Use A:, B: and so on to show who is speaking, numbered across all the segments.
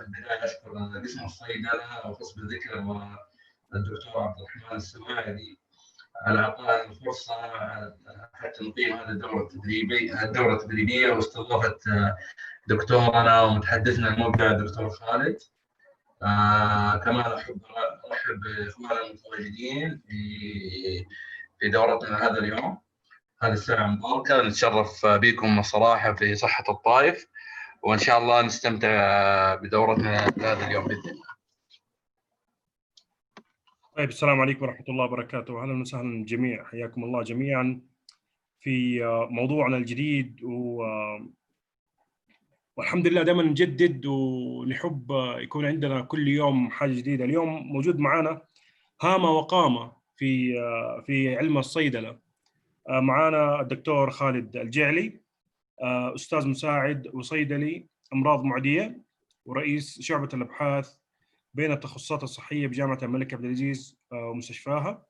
A: البداية أشكر قسم الصيدلة وقسم الذكر والدكتور عبد الرحمن السواعدي على إعطائنا الفرصة حتى نقيم هذه الدورة التدريبية واستضافة دكتورنا ومتحدثنا المبدع الدكتور خالد. كمان أحب أرحب بإخواننا المتواجدين في دورتنا هذا اليوم، هذه الساعة مباركة. نتشرف بكم الصراحة في صحة الطائف، وإن شاء الله نستمتع بدورتنا هذا اليوم بإذن الله.
B: طيب، السلام عليكم ورحمة الله وبركاته. أهلا وسهلا الجميع، حياكم الله جميعا في موضوعنا الجديد. والحمد لله دائما نجدد ونحب يكون عندنا كل يوم حاجة جديدة. اليوم موجود معنا هامة وقامة في علم الصيدلة. معنا الدكتور خالد الجعلي، أستاذ مساعد وصيدلي أمراض معدية ورئيس شعبة الأبحاث بين التخصصات الصحية بجامعة الملك عبد العزيز ومستشفاها،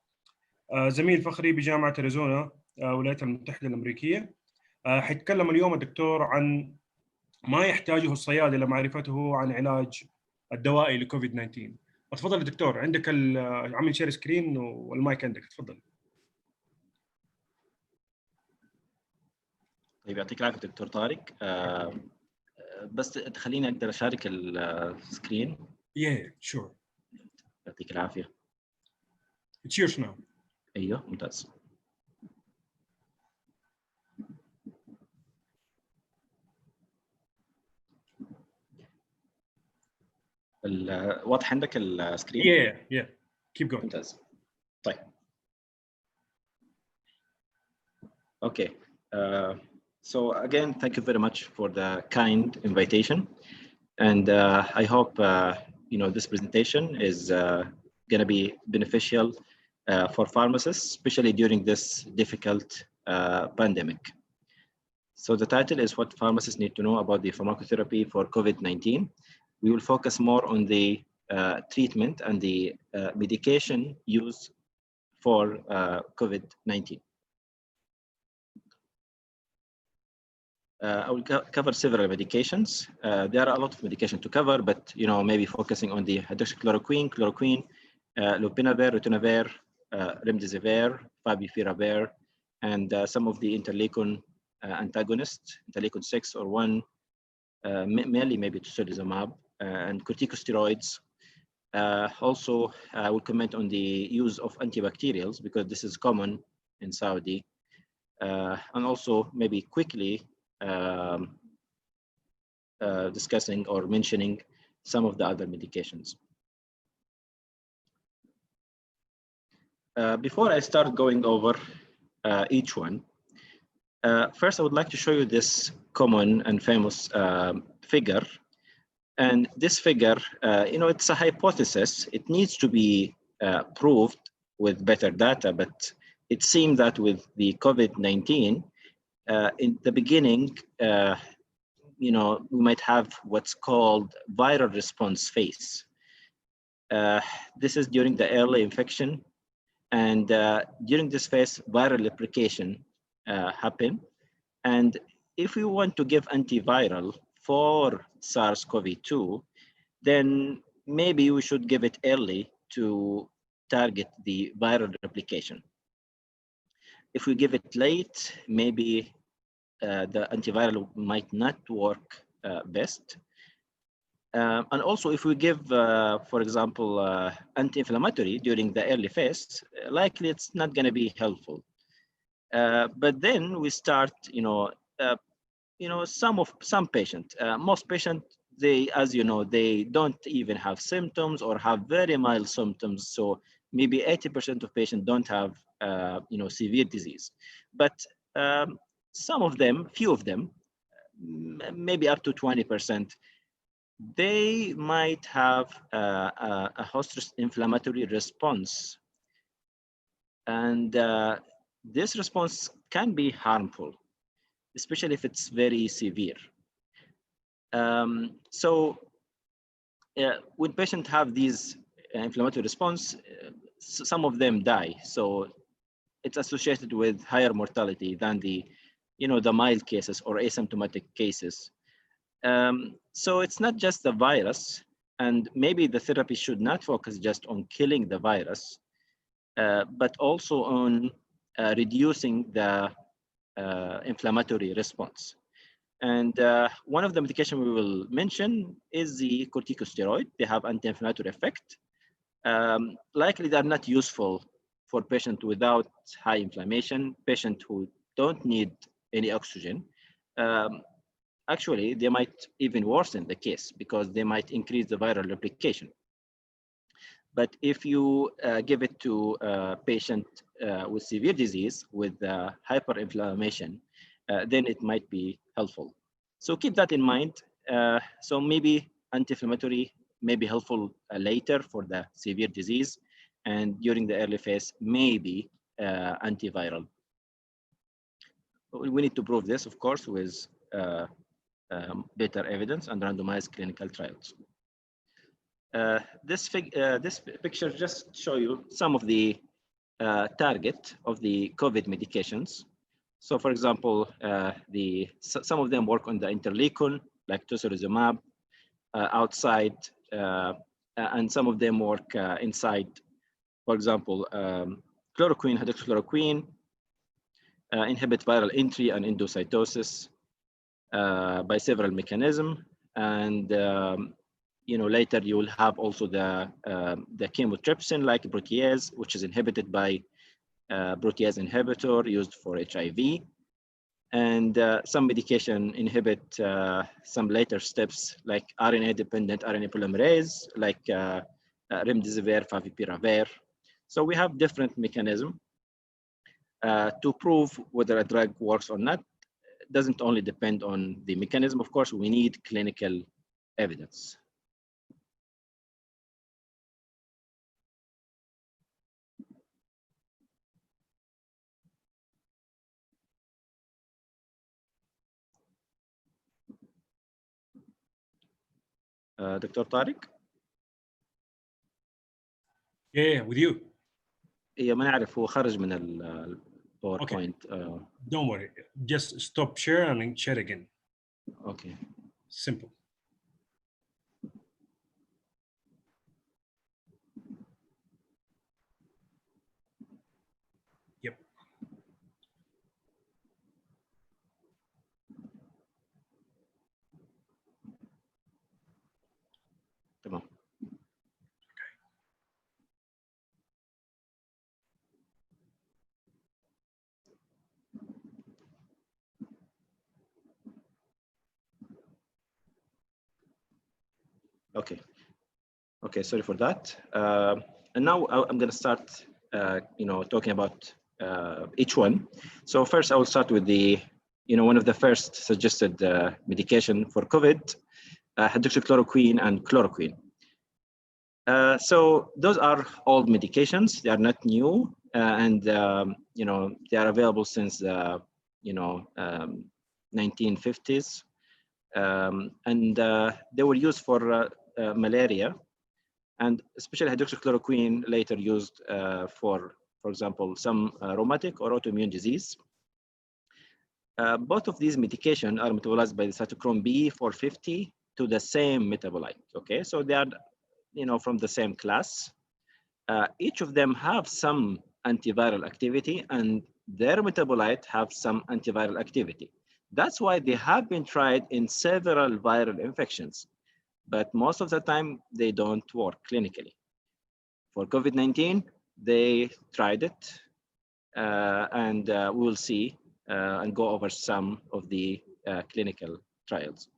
B: زميل فخري بجامعة أريزونا الولايات المتحدة الأمريكية. حيتكلم اليوم الدكتور عن ما يحتاجه الصيادلة معرفته عن علاج الدوائي لكوفيد 19. تفضل دكتور، عندك عامل شير سكرين والمايك عندك، تفضل.
C: طيب، يعطيك العافية دكتور طارق. بس تخليني أقدر أشارك السكرين.
B: sure.
C: يعطيك العافية.
B: It's yours now.
C: أيوه، ممتاز. واضح عندك السكرين؟
B: Yeah. Keep going.
C: ممتاز. طيب. Okay. So again, thank you very much for the kind invitation, and I hope this presentation is going to be beneficial for pharmacists, especially during this difficult pandemic. So the title is what pharmacists need to know about the pharmacotherapy for COVID-19. We will focus more on the treatment and the medication used for COVID-19. I will cover several medications. There are a lot of medication to cover, but maybe focusing on the hydroxychloroquine, chloroquine, lopinavir, ritonavir, remdesivir, favipiravir, and some of the interleukin antagonists, interleukin 6 or 1, mainly maybe tocilizumab, and corticosteroids. Also, I will comment on the use of antibacterials because this is common in Saudi, and also maybe quickly discussing or mentioning some of the other medications. Before I start going over each one, first I would like to show you this common and famous figure. And this figure, it's a hypothesis. It needs to be proved with better data, but it seemed that with the COVID-19, in the beginning, we might have what's called viral response phase. This is during the early infection, and during this phase, viral replication happen. And if we want to give antiviral for SARS-CoV-2, then maybe we should give it early to target the viral replication. If we give it late, maybe the antiviral might not work best. And also, if we give, for example, anti-inflammatory during the early phase, likely it's not going to be helpful. But then we start, some patients, most patients, as you know, they don't even have symptoms or have very mild symptoms. So maybe 80% of patients don't have, severe disease. But some of them, few of them, maybe up to 20%, they might have a host inflammatory response. And this response can be harmful, especially if it's very severe. When patients have these inflammatory response, some of them die. So it's associated with higher mortality than the mild cases or asymptomatic cases. So it's not just the virus, And maybe the therapy should not focus just on killing the virus, but also on reducing the inflammatory response. And one of the medication we will mention is the corticosteroid. They have anti-inflammatory effect. Likely they're not useful for patients without high inflammation, patients who don't need any oxygen. Actually, they might even worsen the case because they might increase the viral replication. But if you give it to a patient with severe disease with hyperinflammation, then it might be helpful. So keep that in mind. So maybe anti-inflammatory may be helpful later for the severe disease, and during the early phase, maybe antiviral. We need to prove this, of course, with better evidence and randomized clinical trials. This picture just show you some of the target of the COVID medications. So, for example, some of them work on the interleukin, like tocilizumab, outside, and some of them work inside. For example, chloroquine, hydroxychloroquine, inhibit viral entry and endocytosis by several mechanisms. And later you will have also the chymotrypsin, like protease, which is inhibited by protease inhibitor used for HIV. And some medication inhibit some later steps, like RNA-dependent RNA polymerase, like remdesivir, favipiravir. So we have different mechanisms to prove whether a drug works or not. It doesn't only depend on the mechanism. Of course, we need clinical evidence. Dr. Tariq?
B: Yeah, with you.
C: إيه ما نعرف هو خرج من الباوربوينت.
B: Don't worry. Just stop share and share again.
C: Okay.
B: Simple. Yep.
C: تمام. Okay, sorry for that. And now I'm going to start, talking about each one. So first I will start with one of the first suggested medication for COVID, hydroxychloroquine and chloroquine. So those are old medications. They are not new, and they are available since the 1950s, and they were used for malaria, and especially hydroxychloroquine later used for example, some rheumatic or autoimmune disease. Both of these medications are metabolized by the cytochrome B450 to the same metabolite. Okay, so they are from the same class. Each of them have some antiviral activity, and their metabolite have some antiviral activity. That's why they have been tried in several viral infections, but most of the time they don't work clinically. For COVID-19, they tried it, and we will see and go over some of the clinical trials.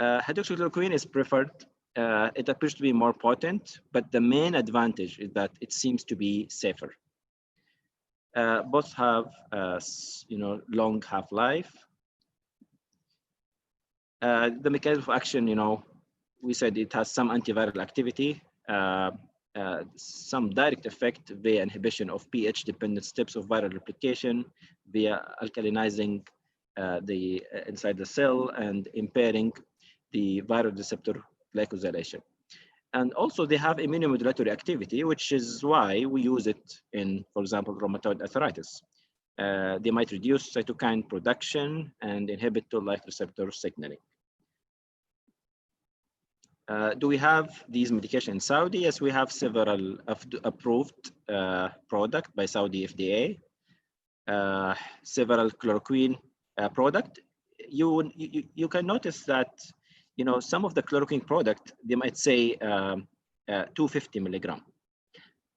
C: Hydroxychloroquine is preferred. It appears to be more potent, but the main advantage is that it seems to be safer. Both have, long half-life. The mechanism of action, we said it has some antiviral activity, some direct effect via inhibition of pH-dependent steps of viral replication, via alkalinizing inside the cell and impairing the viral receptor glycosylation. And also they have immunomodulatory activity, which is why we use it in, for example, rheumatoid arthritis. They might reduce cytokine production and inhibit toll-like receptor signaling. do we have these medication in Saudi? Yes, we have several approved product by Saudi FDA, several chloroquine product. You can notice that, you know, some of the chloroquine product, they might say 250 milligram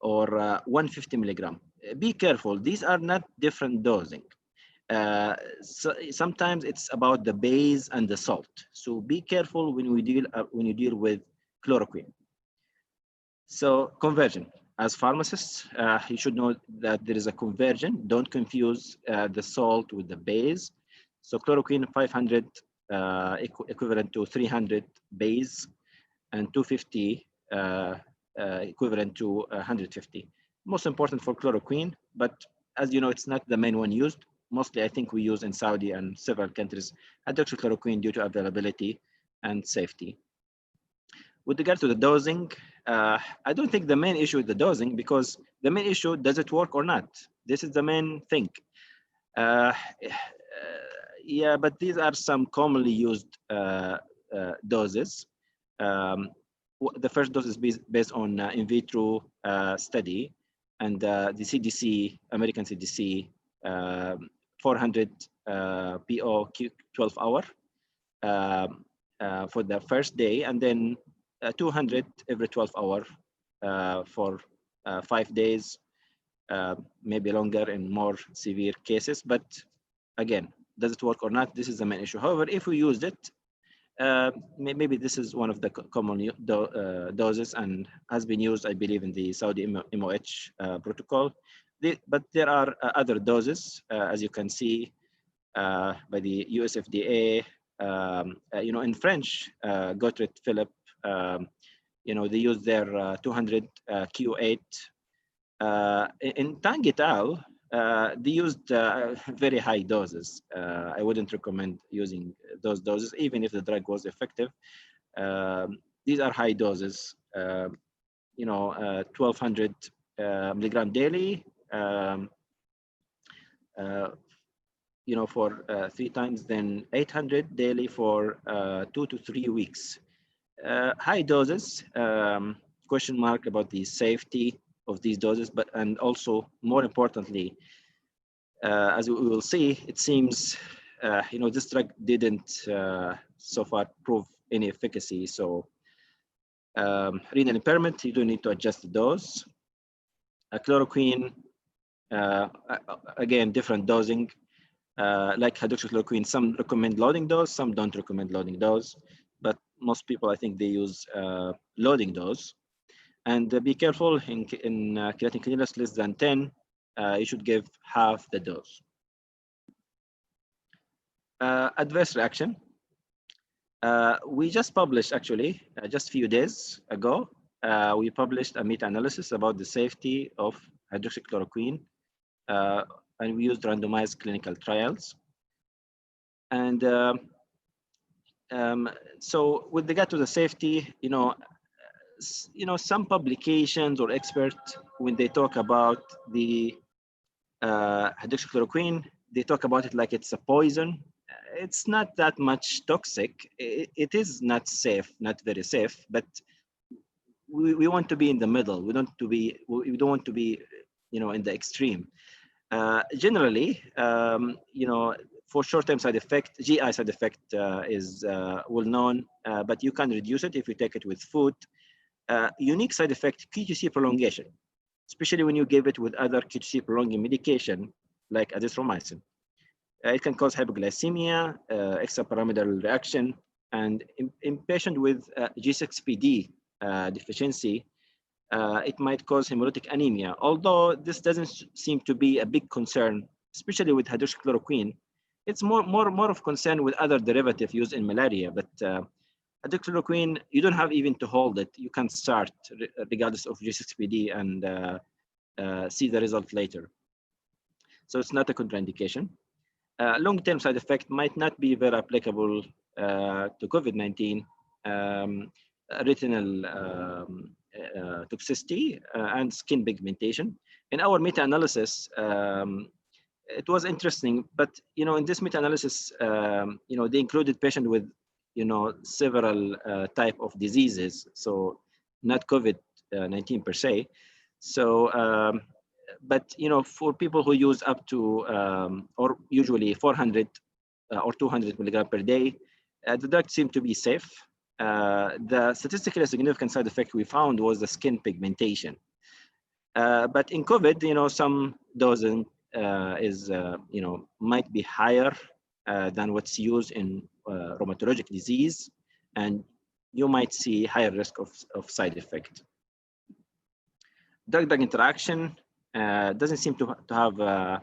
C: or 150 milligram. Be careful, these are not different dosing. So sometimes it's about the base and the salt. So be careful when you deal with chloroquine. So conversion, as pharmacists, you should know that there is a conversion. Don't confuse the salt with the base. So chloroquine 500 equivalent to 300 base, and 250 equivalent to 150. Most important for chloroquine, but as you know, it's not the main one used. Mostly, I think we use in Saudi and several countries hydroxychloroquine due to availability and safety. With regard to the dosing, I don't think the main issue is the dosing, because the main issue, does it work or not? This is the main thing. Yeah, but these are some commonly used doses. The first dose is based on in vitro study, and the CDC, American CDC, 400 PO 12 hour for the first day, and then 200 every 12 hour for 5 days, maybe longer in more severe cases. But again, does it work or not? This is the main issue. However, if we used it, maybe this is one of the common doses and has been used, I believe, in the Saudi MOH protocol. But there are other doses, as you can see, by the US FDA. You know, in French, Gottfried Philippe, you know, they use their 200 Q8. In Tang et al., they used very high doses. I wouldn't recommend using those doses, even if the drug was effective. These are high doses, you know, 1200 milligram daily, you know, for 3 times, then 800 daily for 2 to 3 weeks. High doses, question mark about the safety of these doses, but and also more importantly, as we will see, it seems you know, this drug didn't so far prove any efficacy. So renal impairment, you do need to adjust the dose. Chloroquine, again, different dosing. Like hydroxychloroquine, some recommend loading dose, some don't recommend loading dose, but most people, I think, they use loading dose. And be careful, in creatinine clearance less than 10, you should give half the dose. Adverse reaction. We just published, actually, just a few days ago, we published a meta-analysis about the safety of hydroxychloroquine, and we used randomized clinical trials. And so with regard to the safety, you know, some publications or experts, when they talk about the hydroxychloroquine, they talk about it like it's a poison. It's not that much toxic. It is not safe, not very safe, but we want to be in the middle. We don't want to be, you know, in the extreme. Generally, you know, for short-term side effect, GI side effect is well known, but you can reduce it if you take it with food. Unique side effect, QTc prolongation, especially when you give it with other QTc prolonging medication like azithromycin. It can cause hypoglycemia, extrapyramidal reaction, and in patient with G6PD deficiency, it might cause hemolytic anemia. Although this doesn't seem to be a big concern, especially with hydroxychloroquine. It's more of concern with other derivative used in malaria, but hydroxychloroquine, you don't have even to hold it. You can start regardless of G6PD and see the result later. So it's not a contraindication. Long-term side effect might not be very applicable to COVID-19. Retinal toxicity and skin pigmentation. In our meta-analysis, it was interesting, but you know, in this meta-analysis, you know, they included patients with several type of diseases. So not COVID-19 per se. So, but for people who use up to or usually 400 or 200 milligram per day, the drug seemed to be safe. The statistically significant side effect we found was the skin pigmentation. But in COVID, some dosing is, might be higher than what's used in rheumatologic disease, and you might see higher risk of side effect. Drug-drug interaction doesn't seem to have a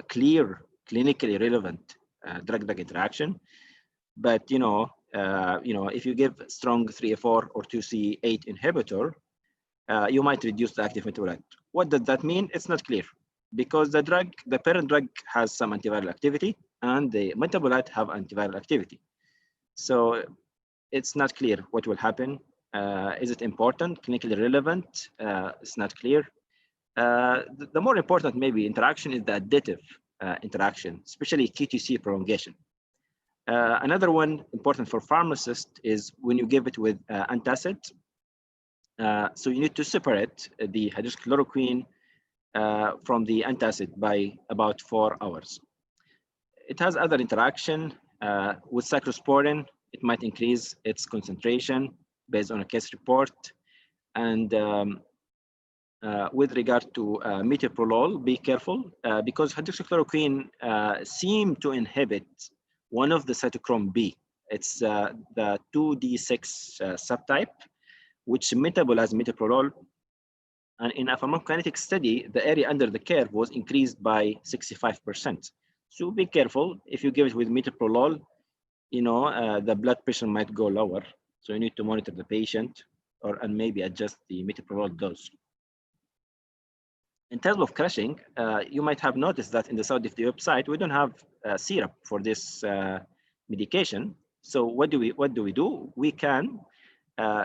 C: clear clinically relevant drug-drug interaction, but if you give strong 3A4 or 2C8 inhibitor, you might reduce the active metabolite. What does that mean? It's not clear, because the parent drug has some antiviral activity and the metabolite have antiviral activity. So it's not clear what will happen. Is it important, clinically relevant? It's not clear. The more important maybe interaction is the additive interaction, especially QTC prolongation. Another one important for pharmacists is when you give it with antacid. So you need to separate the hydroxychloroquine from the antacid by about 4 hours. It has other interaction with cyclosporin. It might increase its concentration based on a case report. And with regard to metoprolol, be careful because hydroxychloroquine seem to inhibit one of the cytochrome B. It's the 2D6 subtype, which metabolize metoprolol. And in a pharmacokinetic study, the area under the curve was increased by 65%. So be careful if you give it with metoprolol, the blood pressure might go lower. So you need to monitor the patient and maybe adjust the metoprolol dose. In terms of crushing, you might have noticed that in the Saudi FDA website, we don't have syrup for this medication. So what do we do? We can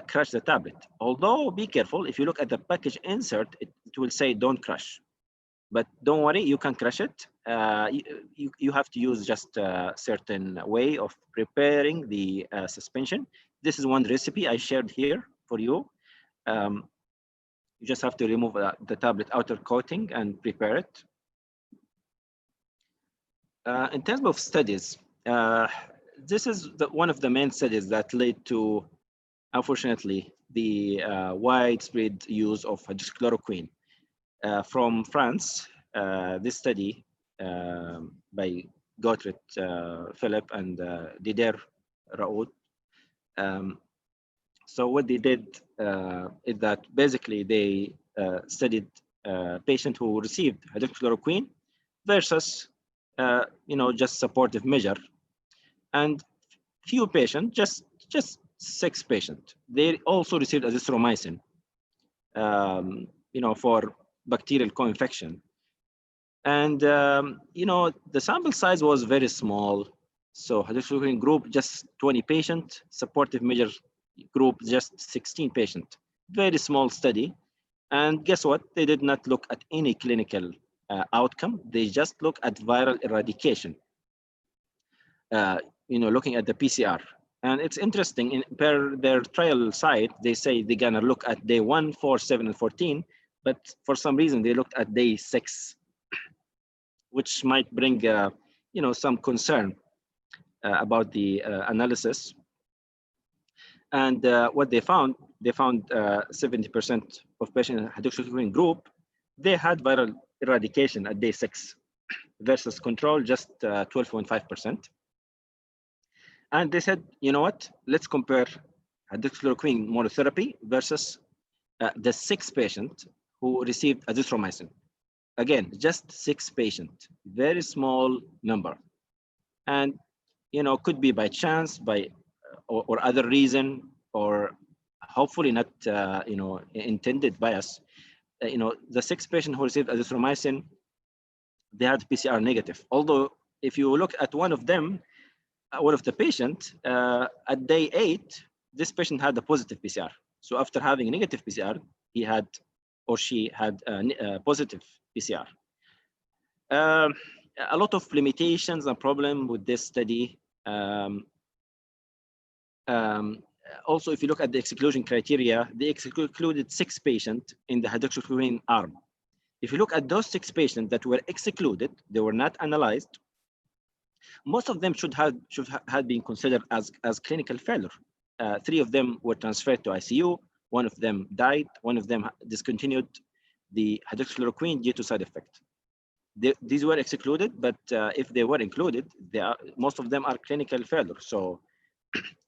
C: crush the tablet. Although be careful, if you look at the package insert, it will say don't crush. But don't worry, you can crush it. You have to use just a certain way of preparing the suspension. This is one recipe I shared here for you. You just have to remove the tablet outer coating and prepare it. In terms of studies, this is one of the main studies that led to, unfortunately, the widespread use of hydroxychloroquine. From France, this study by Gautret Philip and Didier Raoult. So what they did is that basically they studied patients who received hydroxychloroquine versus just supportive measure, and few patients, just 6 patients, they also received azithromycin, for bacterial co-infection. And the sample size was very small. So hydroxychloroquine group just 20 patients, supportive measure group just 16 patients. Very small study. And guess what? They did not look at any clinical outcome. They just look at viral eradication. Looking at the PCR. And it's interesting, per their trial site, they say they're gonna look at day 1, 4, 7, and 14, but for some reason they looked at day 6, which might bring some concern about the analysis. And what they found 70% of patients in hydroxychloroquine group, they had viral eradication at day 6 versus control just 12.5%. And they said, you know what, let's compare hydroxychloroquine monotherapy versus the 6 patients who received azithromycin. Again, just 6 patients, very small number. And, could be by chance, or other reason, or hopefully not, intended bias. The 6 patients who received azithromycin, they had PCR negative. Although if you look at one of them, one of the patients, at day 8, this patient had a positive PCR. So after having a negative PCR, he had, or she had a positive PCR. A lot of limitations and problem with this study. Also, if you look at the exclusion criteria, they excluded 6 patients in the hydroxychloroquine arm. If you look at those 6 patients that were excluded, they were not analyzed. Most of them should have been considered as clinical failure. 3 of them were transferred to ICU. 1 of them died. 1 of them discontinued the hydroxychloroquine due to side effect. These were excluded, but if they were included, most of them are clinical failure. So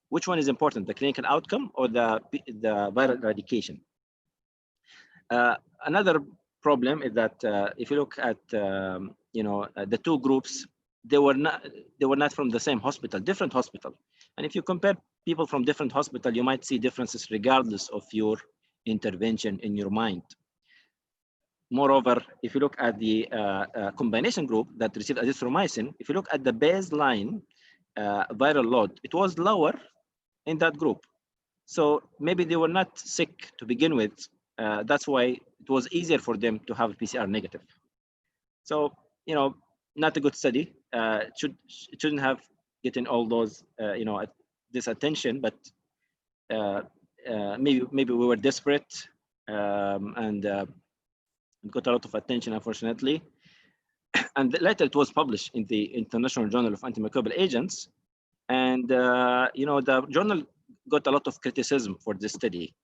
C: which one is important, the clinical outcome or the viral eradication? Another problem is that if you look at the 2 groups, they were not from the same hospital, different hospital. And if you compare people from different hospital, you might see differences regardless of your intervention in your mind. Moreover, if you look at the combination group that received azithromycin, if you look at the baseline viral load, it was lower in that group. So maybe they were not sick to begin with. That's why it was easier for them to have a PCR negative. So, not a good study. It shouldn't have gotten all those, this attention, but maybe we were desperate and got a lot of attention, unfortunately. And later it was published in the International Journal of Antimicrobial Agents. And, the journal got a lot of criticism for this study.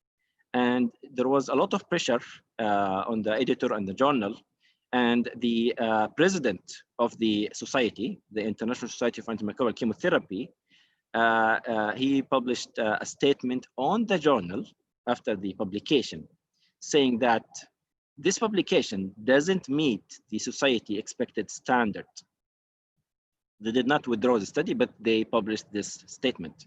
C: And there was a lot of pressure on the editor and the journal. And the president of the society, the International Society for Antimicrobial Chemotherapy, he published a statement on the journal after the publication, saying that this publication doesn't meet the society expected standard. They did not withdraw the study, but they published this statement.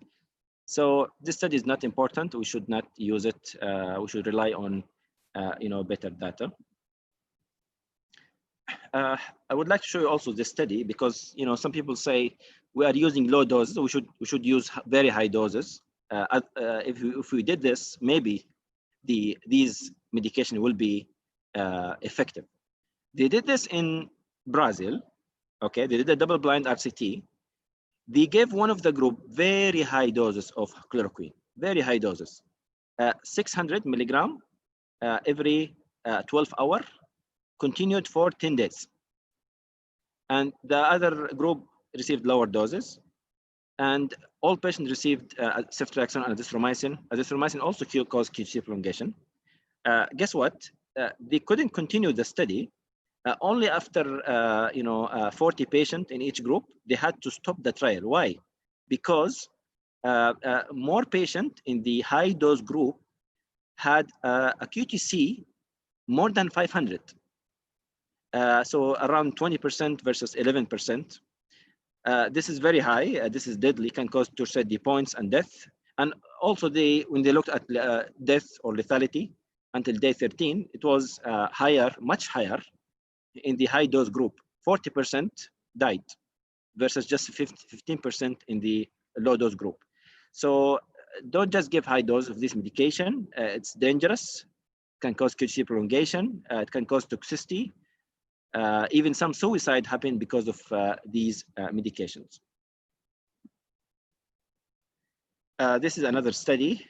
C: So this study is not important. We should not use it. We should rely on, better data. I would like to show you also this study because, some people say we are using low doses. We should use very high doses. If we did this, maybe these medication will be effective. They did this in Brazil. Okay, they did a double-blind RCT. They gave one of the group very high doses of chloroquine, very high doses, 600 milligram every 12 hours, continued for 10 days. And the other group received lower doses. And all patients received ceftriaxone and azithromycin. Azithromycin also caused QTc prolongation. Guess what? They couldn't continue the study. Only after 40 patients in each group, they had to stop the trial. Why? Because more patients in the high dose group had a QTc more than 500. So around 20% versus 11%. This is very high. This is deadly, can cause Tourette points and death. And also when they looked at death or lethality until day 13, it was higher, much higher in the high dose group. 40% died versus just 15% in the low dose group. So don't just give high dose of this medication. It's dangerous, can cause QTc prolongation, it can cause toxicity. Even some suicide happen because of these medications. This is another study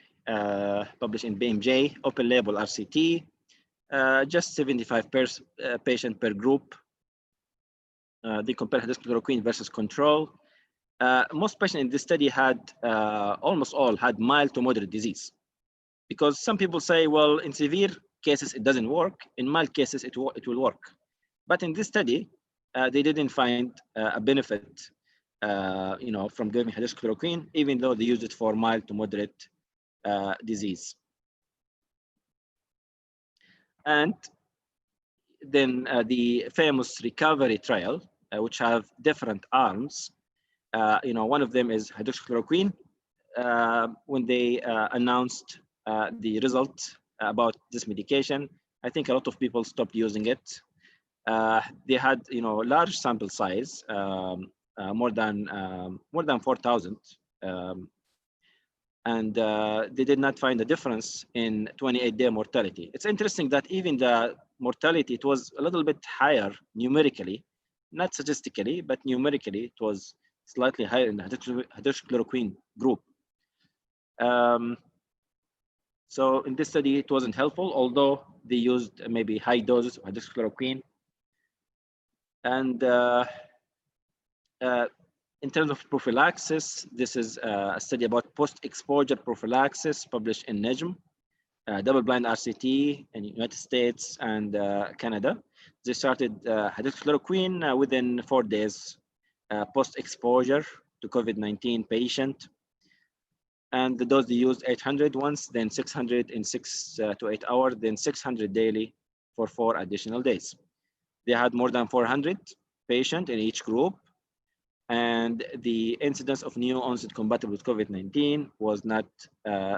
C: published in BMJ, open label RCT, just 75 patient per group. They compare hydroxychloroquine versus control. Most patients in this study had, almost all had mild to moderate disease. Because some people say, well, in severe cases, it doesn't work. In mild cases, it will work. But in this study, they didn't find a benefit, from giving hydroxychloroquine, even though they used it for mild to moderate disease. And then the famous recovery trial, which have different arms. One of them is hydroxychloroquine. When they announced the result about this medication, I think a lot of people stopped using it. They had, large sample size, more than 4,000, and they did not find a difference in 28-day mortality. It's interesting that even the mortality, it was a little bit higher numerically, not statistically, but numerically, it was slightly higher in the hydroxychloroquine group. So in this study, it wasn't helpful, although they used maybe high doses of hydroxychloroquine. And in terms of prophylaxis, this is a study about post-exposure prophylaxis published in NEJM, double-blind RCT in the United States and Canada. They started hydroxychloroquine within 4 days post-exposure to COVID-19 patient. And the dose they used 800 once, then 600 in 6 to 8 hours, then 600 daily for 4 additional days. They had more than 400 patients in each group. And the incidence of new onset compatible with COVID-19 was not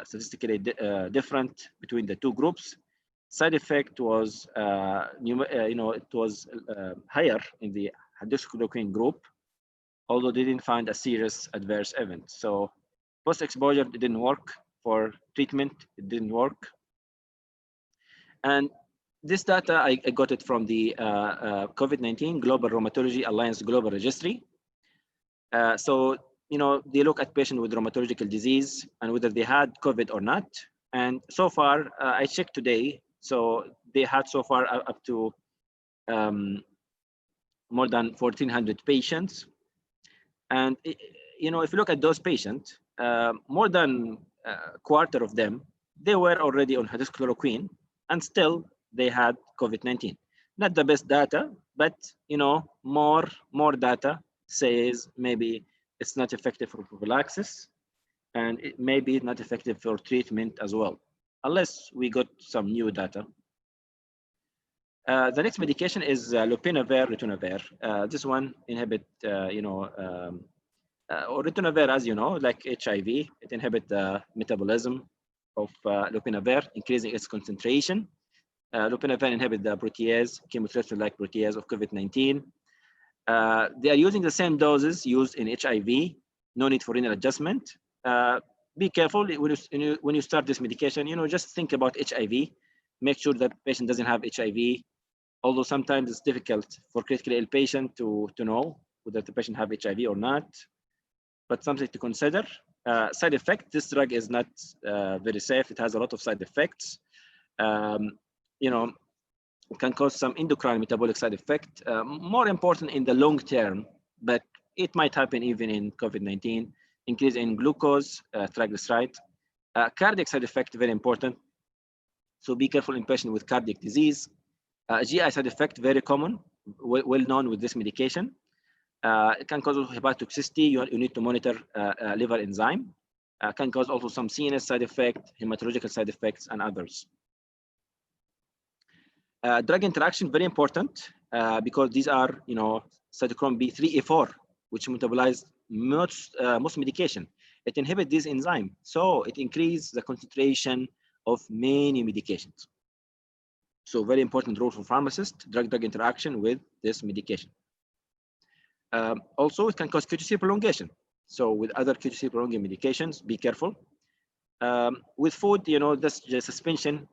C: statistically different between the 2 groups. Side effect was, it was higher in the hydroxychloroquine group, although they didn't find a serious adverse event. So post-exposure, it didn't work. For treatment, it didn't work. And this data, I got it from the COVID-19 Global Rheumatology Alliance Global Registry. So, they look at patients with rheumatological disease and whether they had COVID or not. And so far, I checked today, so they had so far up to more than 1,400 patients. And, if you look at those patients, more than a quarter of them, they were already on hydroxychloroquine and still they had COVID-19. Not the best data, but, more data says maybe it's not effective for prophylaxis and it may be not effective for treatment as well, unless we got some new data. The next medication is lopinavir, ritonavir. This one inhibit, or ritonavir, as you know, like HIV, it inhibits the metabolism of lopinavir, increasing its concentration. Lopinavir inhibits the protease, chemotherapy-like protease of COVID-19. They are using the same doses used in HIV, no need for renal adjustment. Be careful when you start this medication, just think about HIV. Make sure that the patient doesn't have HIV, although sometimes it's difficult for critically ill patient to know whether the patient have HIV or not, but something to consider. Side effect, this drug is not very safe. It has a lot of side effects. It can cause some endocrine metabolic side effect, more important in the long term, but it might happen even in COVID-19, increase in glucose, triglyceride. Cardiac side effect, very important. So be careful in patients with cardiac disease. GI side effect, very common, well known with this medication. It can cause hepatotoxicity. You need to monitor liver enzyme. Can cause also some CNS side effect, hematological side effects, and others. Drug interaction, very important because these are, cytochrome B3A4, which metabolize most medication. It inhibits this enzyme, so it increases the concentration of many medications. So very important role for pharmacists, drug-drug interaction with this medication. Also, it can cause QTc prolongation. So with other QTc prolonging medications, be careful. With food, that's the suspension.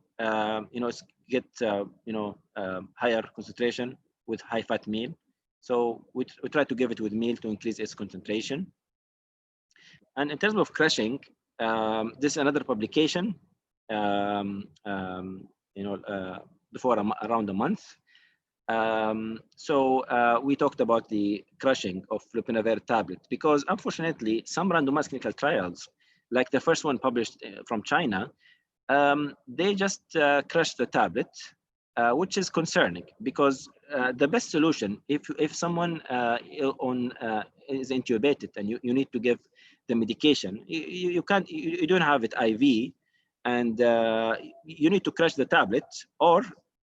C: Get higher concentration with high fat meal. So we try to give it with meal to increase its concentration. And in terms of crushing, this is another publication. Before around a month. We talked about the crushing of lopinavir tablet because unfortunately some randomized clinical trials, like the first one published from China, they just crushed the tablet, which is concerning because the best solution, if someone is intubated and you need to give the medication, you don't have it IV, and you need to crush the tablet, or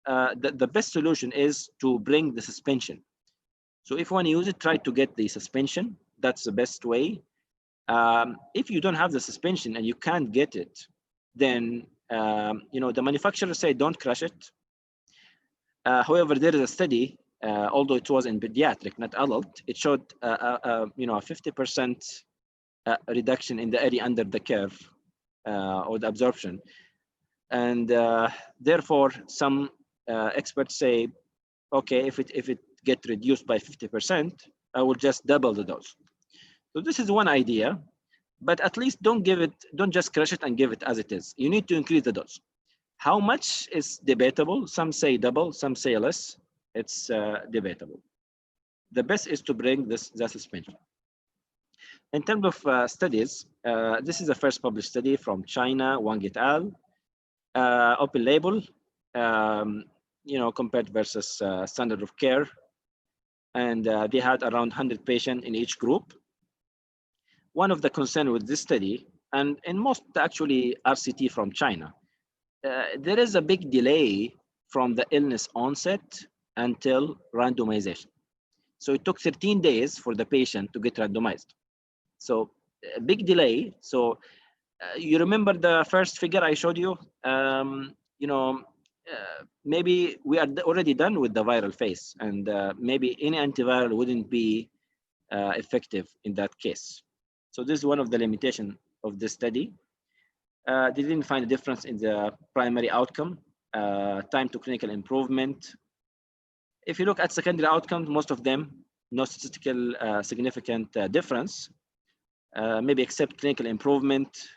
C: the best solution is to bring the suspension. So if you want to use it, try to get the suspension. That's the best way. If you don't have the suspension and you can't get it, then the manufacturers say don't crush it. However, there is a study, although it was in pediatric, not adult, it showed a 50% reduction in the area under the curve or the absorption, and therefore some experts say, okay, if it get reduced by 50%, I will just double the dose. So this is one idea. but at least don't just crush it and give it as it is. You need to increase the dose. How much is debatable. Some say double, some say less. It's debatable. The best is to bring the suspension. In terms of studies, this is the first published study from China, Wang et al. Open label, compared versus standard of care. And they had around 100 patients in each group. One of the concerns with this study, and in most actually RCT from China, there is a big delay from the illness onset until randomization. So it took 13 days for the patient to get randomized. So a big delay. So you remember the first figure I showed you? Maybe we are already done with the viral phase, and maybe any antiviral wouldn't be effective in that case. So this is one of the limitations of this study. They didn't find a difference in the primary outcome, time to clinical improvement. If you look at secondary outcomes, most of them, no statistical significant difference, maybe except clinical improvement,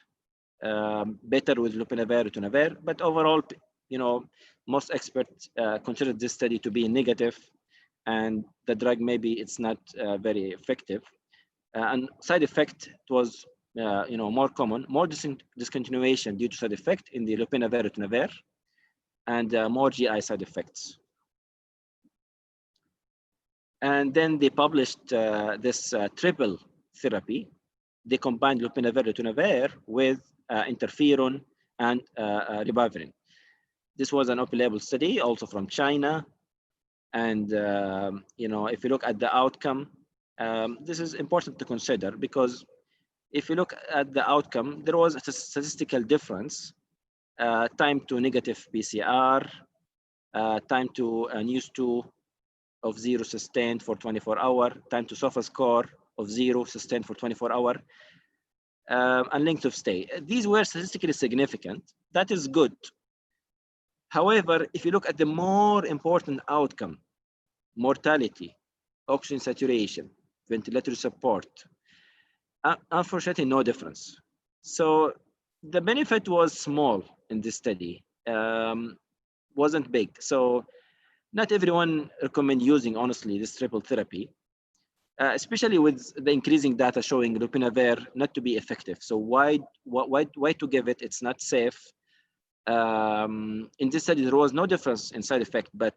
C: better with lopinavir, ritonavir, but overall, most experts consider this study to be negative, and the drug maybe it's not very effective. And side effect was more common, more discontinuation due to side effect in the lopinavir, ritonavir, and more GI side effects. And then they published this triple therapy. They combined lopinavir, ritonavir with interferon and ribavirin. This was an open label study, also from China. And if you look at the outcome, this is important to consider, because if you look at the outcome, there was a statistical difference. Time to negative PCR, time to news 2 of 0 sustained for 24 hours, time to SOFA score of 0 sustained for 24 hours, and length of stay. These were statistically significant. That is good. However, if you look at the more important outcome, mortality, oxygen saturation, ventilatory support, unfortunately, no difference. So the benefit was small in this study, wasn't big. So not everyone recommend using, honestly, this triple therapy, especially with the increasing data showing lopinavir not to be effective. So why to give it? It's not safe. In this study, there was no difference in side effect, but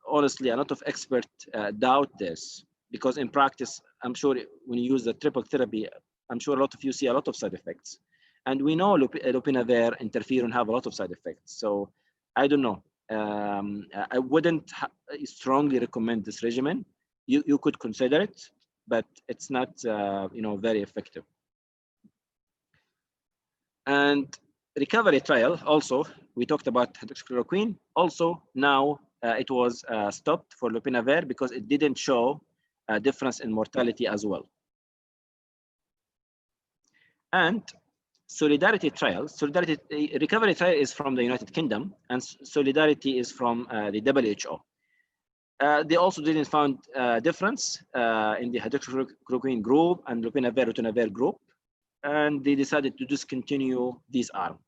C: honestly, a lot of experts doubt this, because in practice, I'm sure when you use the triple therapy, I'm sure a lot of you see a lot of side effects. And we know lopinavir, interferon have a lot of side effects. So I don't know. I wouldn't strongly recommend this regimen. You could consider it, but it's not very effective. And recovery trial also, we talked about hydroxychloroquine. Also now it was stopped for lopinavir because it didn't show a difference in mortality as well. And Solidarity trial, recovery trial is from the United Kingdom, and Solidarity is from the WHO. They also didn't find a difference in the hydroxychloroquine group and lopinavir, ritonavir group, and they decided to discontinue these arms.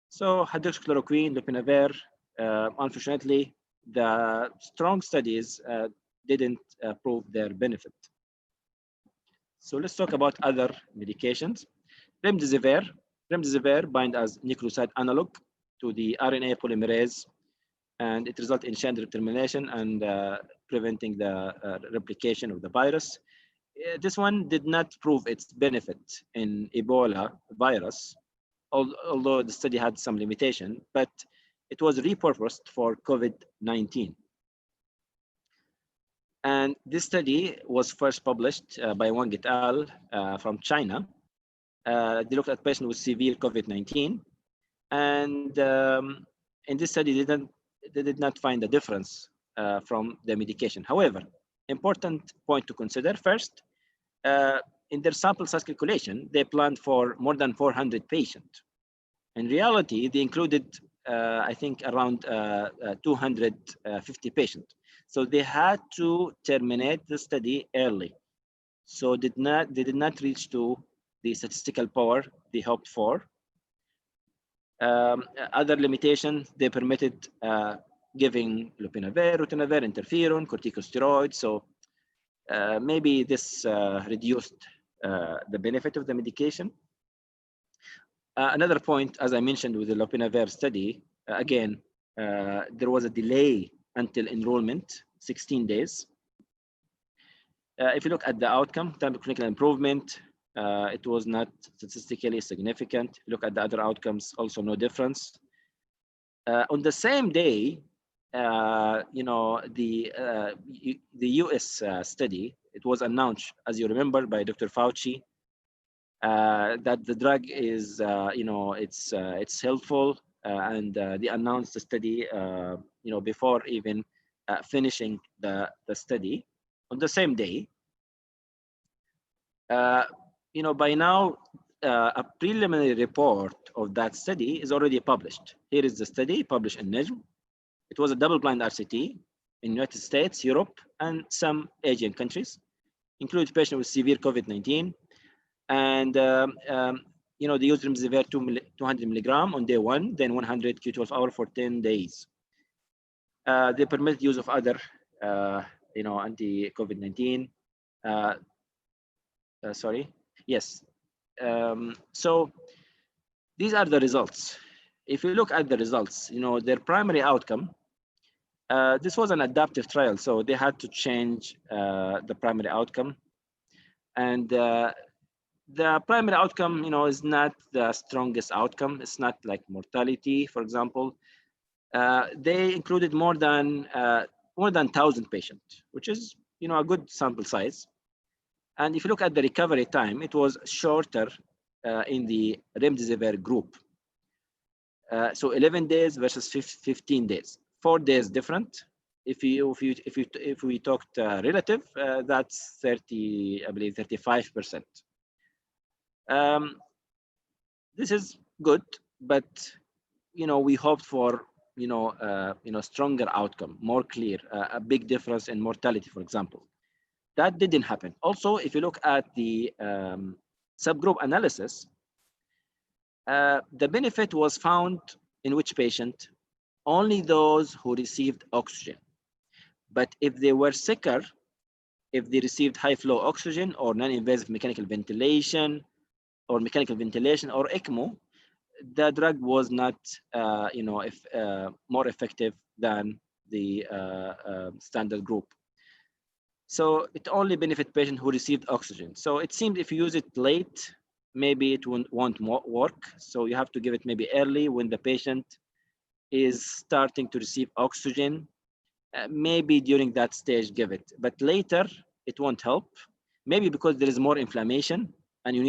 C: So hydroxychloroquine, lopinavir, unfortunately, the strong studies didn't prove their benefit. So let's talk about other medications. Remdesivir bind as nucleoside analog to the RNA polymerase, and it results in chain termination and preventing the replication of the virus. This one did not prove its benefit in Ebola virus, although the study had some limitation, but it was repurposed for COVID-19. And this study was first published by Wang et al. From China. They looked at patients with severe COVID-19, and in this study, they did not find a difference from the medication. However, important point to consider first, in their sample size calculation, they planned for more than 400 patients. In reality, they included, I think, around 250 patients. So they had to terminate the study early. So they did not reach to the statistical power they hoped for. Other limitations, they permitted giving lopinavir, ritonavir, interferon, corticosteroids. So maybe this reduced the benefit of the medication. Another point, as I mentioned with the lopinavir study, again, there was a delay until enrollment, 16 days. If you look at the outcome, time of clinical improvement, it was not statistically significant. If you look at the other outcomes, also no difference. On the same day, you know, the US study, it was announced, as you remember, by Dr. Fauci, that the drug is, you know, it's helpful, and they announced the study, you know, before even finishing the study on the same day. You know, by now, a preliminary report of that study is already published. Here is the study published in NEJM. It was a double-blind RCT in United States, Europe, and some Asian countries, including patients with severe COVID-19. And, you know, they used remdesivir 200 milligram on day 1, then 100 Q12 hour for 10 days. They permit use of other, you know, anti-COVID-19. Sorry, yes. So these are the results. If you look at the results, you know, their primary outcome, this was an adaptive trial, so they had to change the primary outcome. And the primary outcome, you know, is not the strongest outcome. It's not like mortality, for example. They included more than 1,000 patients, which is, you know, a good sample size. And if you look at the recovery time, it was shorter in the remdesivir group. So 11 days versus 15 days, 4 days different. If we talked relative, that's 30, I believe 35%. This is good, but you know, we hoped for you know stronger outcome, more clear, a big difference in mortality, for example. That didn't happen. Also, if you look at the subgroup analysis, the benefit was found in which patient? Only those who received oxygen. But if they were sicker, if they received high flow oxygen or non-invasive mechanical ventilation or ECMO, the drug was not, you know, more effective than the standard group. So it only benefit patients who received oxygen. So it seemed if you use it late, maybe it won't work. So you have to give it maybe early when the patient is starting to receive oxygen. Maybe during that stage, give it. But later, it won't help. Maybe because there is more inflammation and you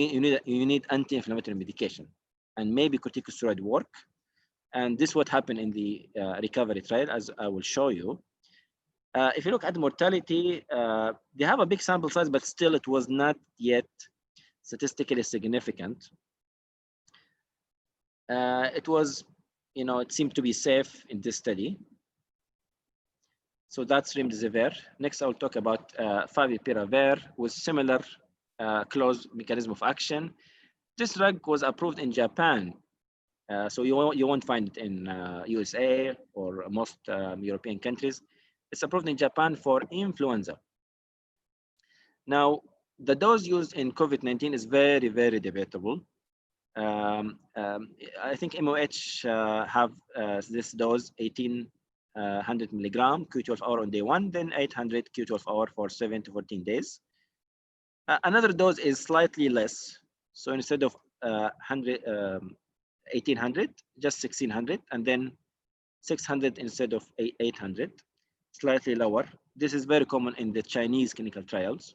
C: need anti-inflammatory medication. And maybe corticosteroid work. And this is what happened in the recovery trial, as I will show you. If you look at mortality, they have a big sample size, but still it was not yet statistically significant. It was, you know, it seemed to be safe in this study. So that's remdesivir. Next, I'll talk about favipiravir with similar closed mechanism of action. This drug was approved in Japan. So you won't find it in USA or most European countries. It's approved in Japan for influenza. Now, the dose used in COVID-19 is very, very debatable. I think MOH have this dose 1,800 milligram Q12 hour on day 1, then 800 Q12 hour for 7 to 14 days. Another dose is slightly less. So instead of 1,800, just 1,600, and then 600 instead of 800, slightly lower. This is very common in the Chinese clinical trials.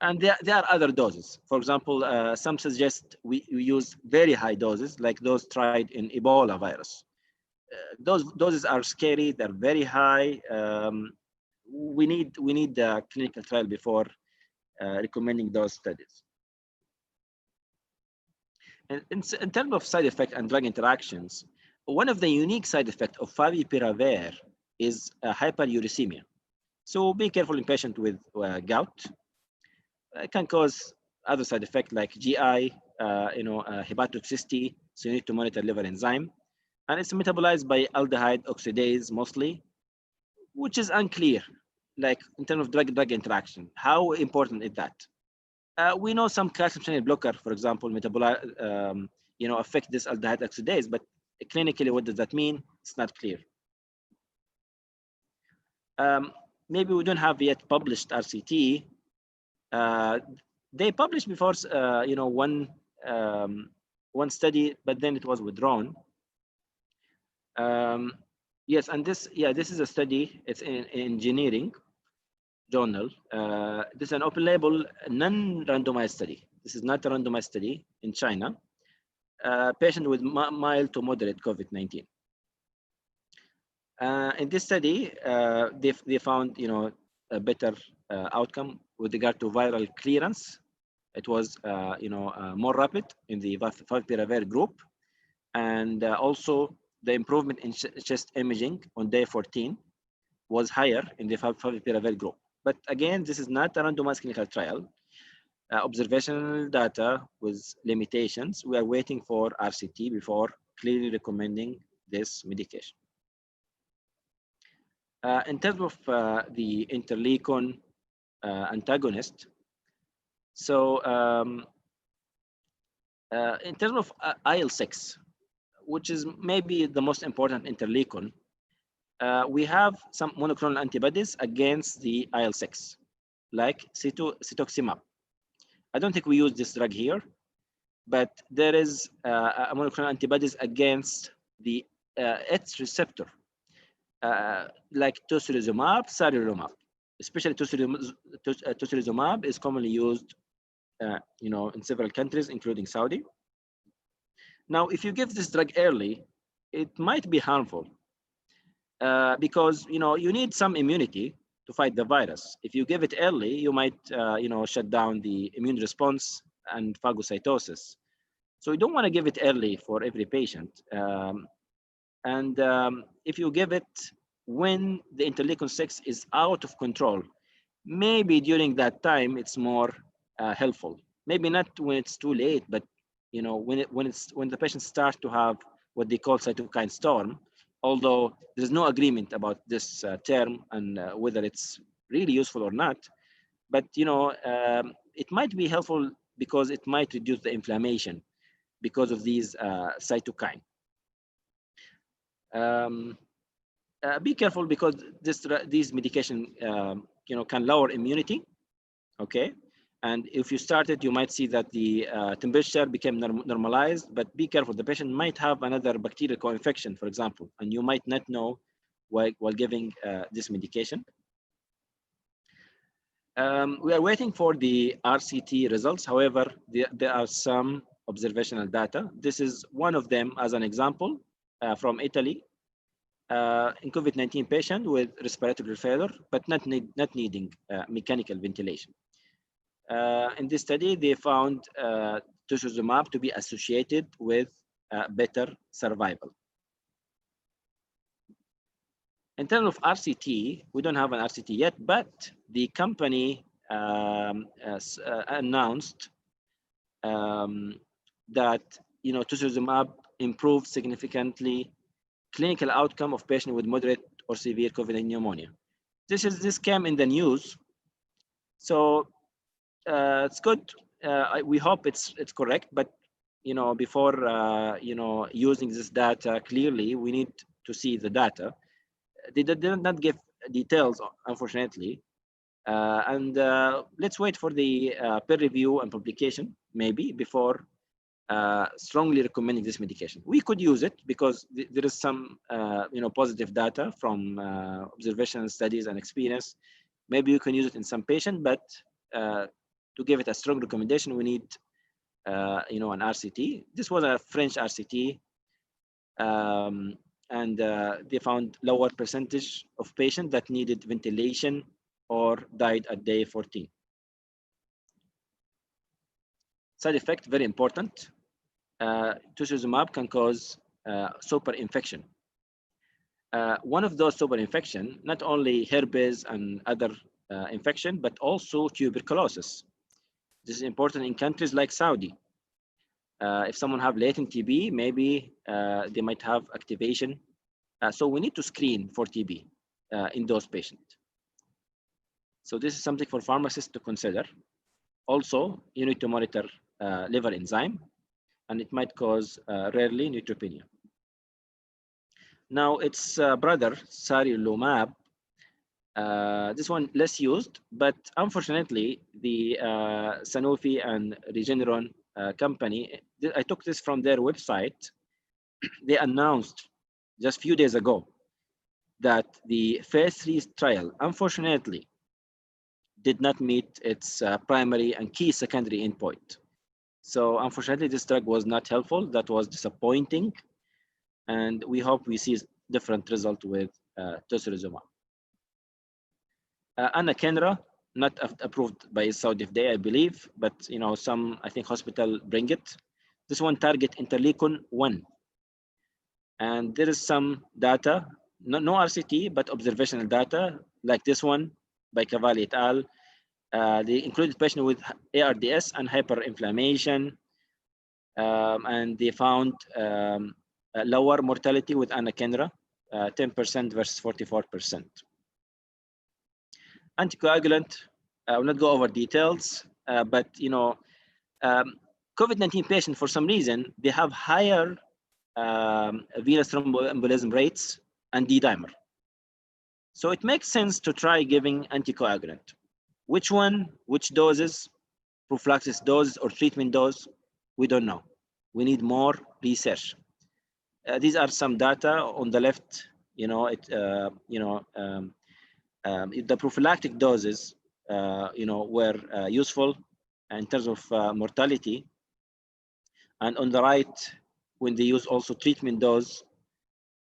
C: And there are other doses. For example, some suggest we use very high doses, like those tried in Ebola virus. Those doses are scary. They're very high. We need the clinical trial before recommending those studies. In terms of side effect and drug interactions, one of the unique side effects of favipiravir is hyperuricemia. So be careful in patients with gout. It can cause other side effect like GI, hepatotoxicity. So you need to monitor liver enzyme, and it's metabolized by aldehyde oxidase mostly, which is unclear, like in terms of drug-drug interaction. How important is that? We know some calcium channel blocker, for example, affect this aldehyde oxidase, but clinically, what does that mean? It's not clear. Maybe we don't have yet published RCT. They published before, one study, but then it was withdrawn. Yes, and this is a study. It's in engineering journal. This is an open label, non-randomized study. This is not a randomized study in China. Patient with mild to moderate COVID-19. In this study, they found a better outcome with regard to viral clearance. It was more rapid in the favipiravir group, and also the improvement in chest imaging on day 14 was higher in the favipiravir group. But again, this is not a randomized clinical trial. Observational data with limitations. We are waiting for RCT before clearly recommending this medication. In terms of the interleukin antagonist, so in terms of IL-6, which is maybe the most important interleukin, we have some monoclonal antibodies against the IL-6, like cetuximab. I don't think we use this drug here, but there is a monoclonal antibodies against the its receptor, like tocilizumab, sarilumab. Especially tocilizumab is commonly used, in several countries, including Saudi. Now, if you give this drug early, it might be harmful because you need some immunity to fight the virus. If you give it early, you might shut down the immune response and phagocytosis. So you don't want to give it early for every patient. If you give it when the interleukin-6 is out of control, maybe during that time it's more helpful. Maybe not when it's too late, but when the patient starts to have what they call cytokine storm. Although there's no agreement about this term and whether it's really useful or not, but it might be helpful because it might reduce the inflammation because of these cytokine. Be careful because these medication can lower immunity. Okay, and if you start it, you might see that the temperature became normalized, but be careful. The patient might have another bacterial co-infection, for example, and you might not know while giving this medication. We are waiting for the RCT results. However, there are some observational data. This is one of them as an example from Italy. In COVID-19 patient with respiratory failure, but not needing mechanical ventilation. In this study, they found tocilizumab to be associated with better survival. In terms of RCT, we don't have an RCT yet, but the company announced that tocilizumab improved significantly clinical outcome of patients with moderate or severe COVID-19 pneumonia. This came in the news, so it's good. We hope it's correct, but before using this data clearly, we need to see the data. They did not give details, unfortunately, and let's wait for the peer review and publication maybe before strongly recommending this medication. We could use it because there is some positive data from observational studies and experience. Maybe you can use it in some patients, but to give it a strong recommendation, we need an RCT. This was a French RCT, and they found lower percentage of patients that needed ventilation or died at day 14. Side effect, very important. Tocilizumab can cause super infection. One of those super infection, not only herpes and other infection, but also tuberculosis. This is important in countries like Saudi. If someone have latent TB, maybe they might have activation. So we need to screen for TB in those patients. So this is something for pharmacists to consider. Also, you need to monitor liver enzyme, and it might cause rarely neutropenia. Now its brother, sarilumab, this one less used, but unfortunately, the Sanofi and Regeneron company, I took this from their website. They announced just a few days ago that the phase 3 trial, unfortunately, did not meet its primary and key secondary endpoint. So unfortunately, this drug was not helpful. That was disappointing. And we hope we see different result with tocilizumab. Anakinra, not approved by Saudi FDA, I believe, but some, I think, hospital bring it. This one target interleukin-1. And there is some data, no RCT, but observational data, like this one by Cavalli et al. They included patients with ARDS and hyperinflammation, and they found lower mortality with anakinra, 10% versus 44%. Anticoagulant, I will not go over details, but COVID-19 patients, for some reason, they have higher venous thromboembolism rates and D-dimer. So it makes sense to try giving anticoagulant. Which one, which doses, prophylaxis dose or treatment dose, we don't know. We need more research. These are some data on the left. The prophylactic doses, were useful in terms of mortality, and on the right, when they use also treatment dose,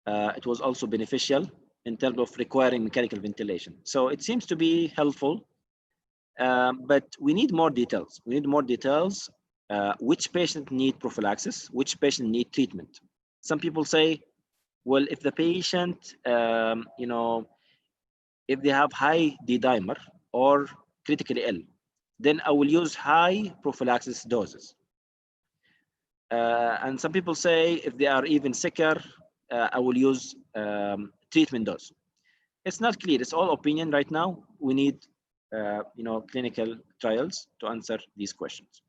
C: it was also beneficial in terms of requiring mechanical ventilation. So it seems to be helpful, but we need more details. We need more details. Which patient need prophylaxis? Which patient need treatment? Some people say, well, if the patient, if they have high D-dimer or critically ill, then I will use high prophylaxis doses. And some people say if they are even sicker, I will use treatment dose. It's not clear. It's all opinion right now. We need, clinical trials to answer these questions.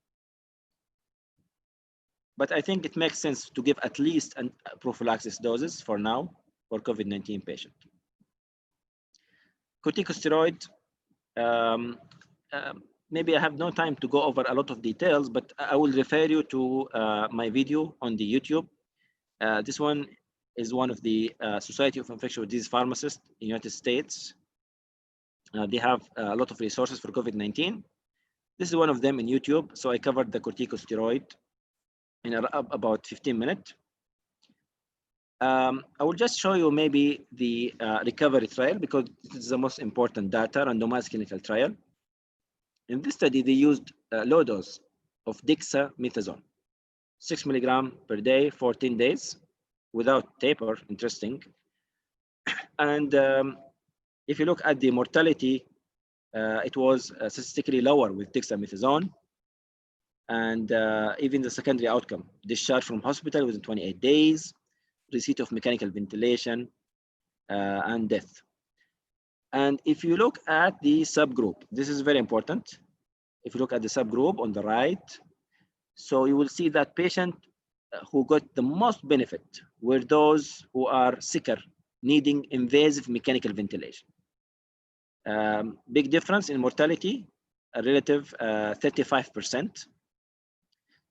C: But I think it makes sense to give at least prophylaxis doses for now for COVID-19 patient. Corticosteroid, maybe I have no time to go over a lot of details, but I will refer you to my video on the YouTube. This one is one of the Society of Infectious Disease Pharmacists in the United States. They have a lot of resources for COVID-19. This is one of them in YouTube. So I covered the corticosteroid in about 15 minutes. I will just show you maybe the recovery trial, because this is the most important data, randomized clinical trial. In this study, they used low dose of dexamethasone, 6 milligram per day, 14 days, without taper, interesting. And if you look at the mortality, it was statistically lower with dexamethasone. And even the secondary outcome, discharge from hospital within 28 days, receipt of mechanical ventilation, and death. And if you look at the subgroup, this is very important. If you look at the subgroup on the right, so you will see that patient who got the most benefit were those who are sicker, needing invasive mechanical ventilation. Big difference in mortality, a relative 35%.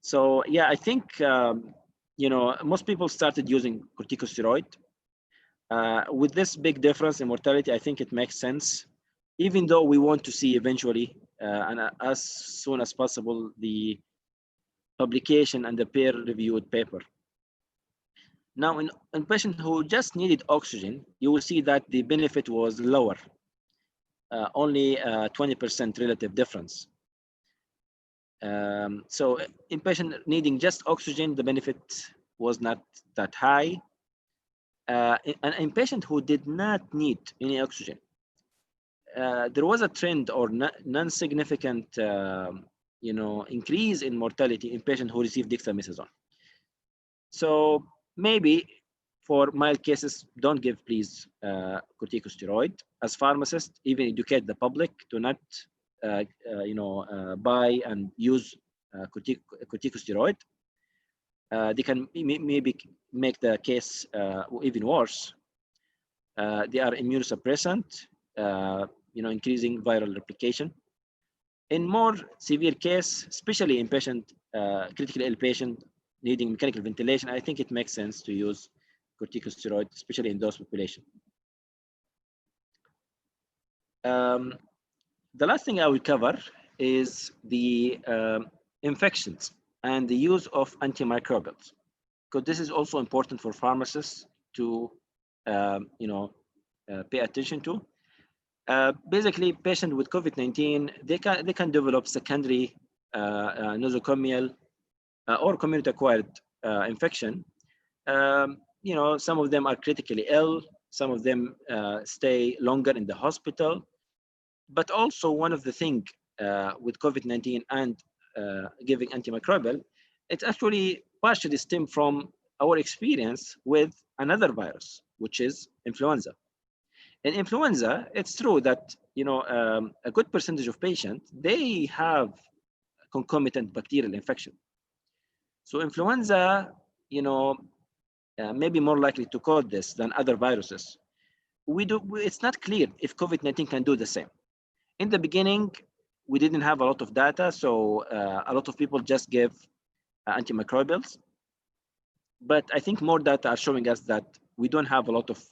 C: So yeah, I think most people started using corticosteroid. With this big difference in mortality, I think it makes sense, even though we want to see eventually, and as soon as possible, the publication and the peer-reviewed paper. Now, in patients who just needed oxygen, you will see that the benefit was lower, only 20% relative difference. So in patient needing just oxygen, the benefit was not that high. And in patient who did not need any oxygen, there was a trend or non-significant, increase in mortality in patients who receive dexamethasone. So maybe for mild cases, don't give, please, corticosteroid. As pharmacists, even educate the public to not, buy and use corticosteroid. They can maybe make the case even worse. They are immunosuppressant, increasing viral replication. In more severe case, especially in critically ill patient needing mechanical ventilation, I think it makes sense to use corticosteroid, especially in those populations. The last thing I will cover is the infections and the use of antimicrobials, because this is also important for pharmacists to pay attention to. Basically, patients with COVID-19, they can develop secondary nosocomial or community-acquired infection. Some of them are critically ill. Some of them stay longer in the hospital. But also, one of the things with COVID-19 and giving antimicrobial, it actually partially stemmed from our experience with another virus, which is influenza. In influenza, it's true that a good percentage of patients, they have concomitant bacterial infection. So influenza, may be more likely to cause this than other viruses. It's not clear if COVID-19 can do the same. In the beginning, we didn't have a lot of data, so a lot of people just give antimicrobials. But I think more data are showing us that we don't have a lot of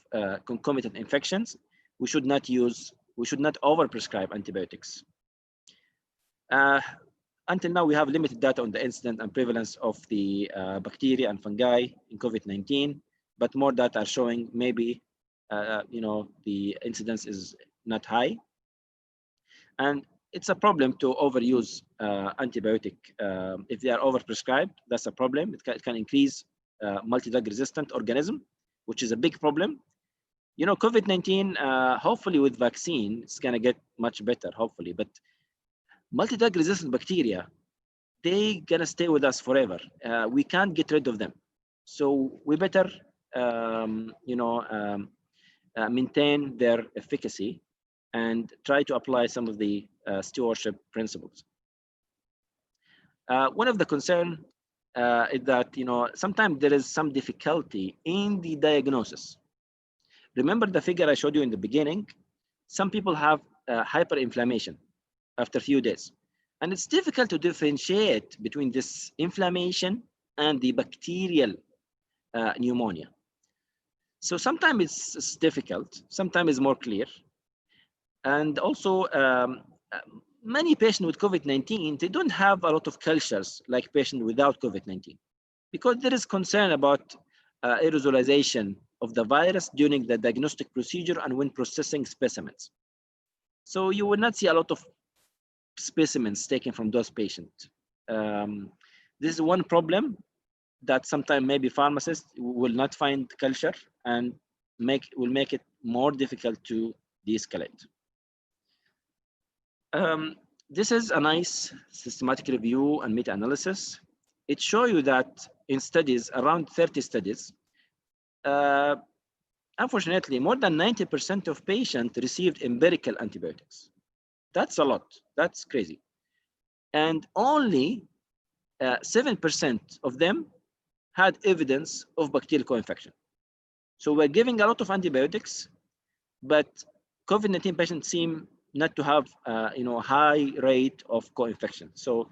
C: concomitant infections. We should not overprescribe antibiotics. Until now, we have limited data on the incidence and prevalence of the bacteria and fungi in COVID-19, but more data are showing maybe the incidence is not high. And it's a problem to overuse antibiotic. If they are overprescribed, that's a problem. It can increase multi-drug resistant organism, which is a big problem. COVID-19, hopefully with vaccine, it's gonna get much better, hopefully, but multi-drug resistant bacteria, they gonna stay with us forever. We can't get rid of them. So we better, maintain their efficacy and try to apply some of the stewardship principles. One of the concerns is that sometimes there is some difficulty in the diagnosis. Remember the figure I showed you in the beginning? Some people have hyperinflammation after a few days, and it's difficult to differentiate between this inflammation and the bacterial pneumonia. So sometimes it's difficult, sometimes it's more clear. And also, many patients with COVID-19, they don't have a lot of cultures like patients without COVID-19, because there is concern about aerosolization of the virus during the diagnostic procedure and when processing specimens. So you will not see a lot of specimens taken from those patients. This is one problem that sometimes maybe pharmacists will not find culture and will make it more difficult to de-escalate. This is a nice systematic review and meta-analysis. It shows you that in studies, around 30 studies, unfortunately, more than 90% of patients received empirical antibiotics. That's a lot. That's crazy. And only 7% of them had evidence of bacterial co-infection. So we're giving a lot of antibiotics, but COVID-19 patients seem not to have high rate of co-infection. So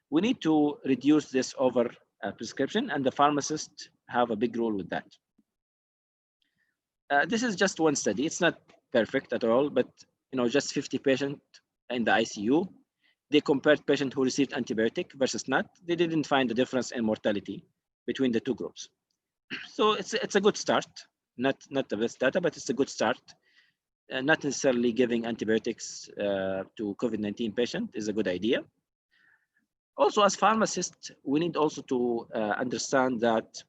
C: we need to reduce this over prescription, and the pharmacists have a big role with that. This is just one study. It's not perfect at all, but just 50 patients in the ICU. They compared patients who received antibiotic versus not. They didn't find a difference in mortality between the two groups. So it's a good start. Not the best data, but it's a good start. Not necessarily giving antibiotics to COVID-19 patient is a good idea. Also, as pharmacists, we need also to understand that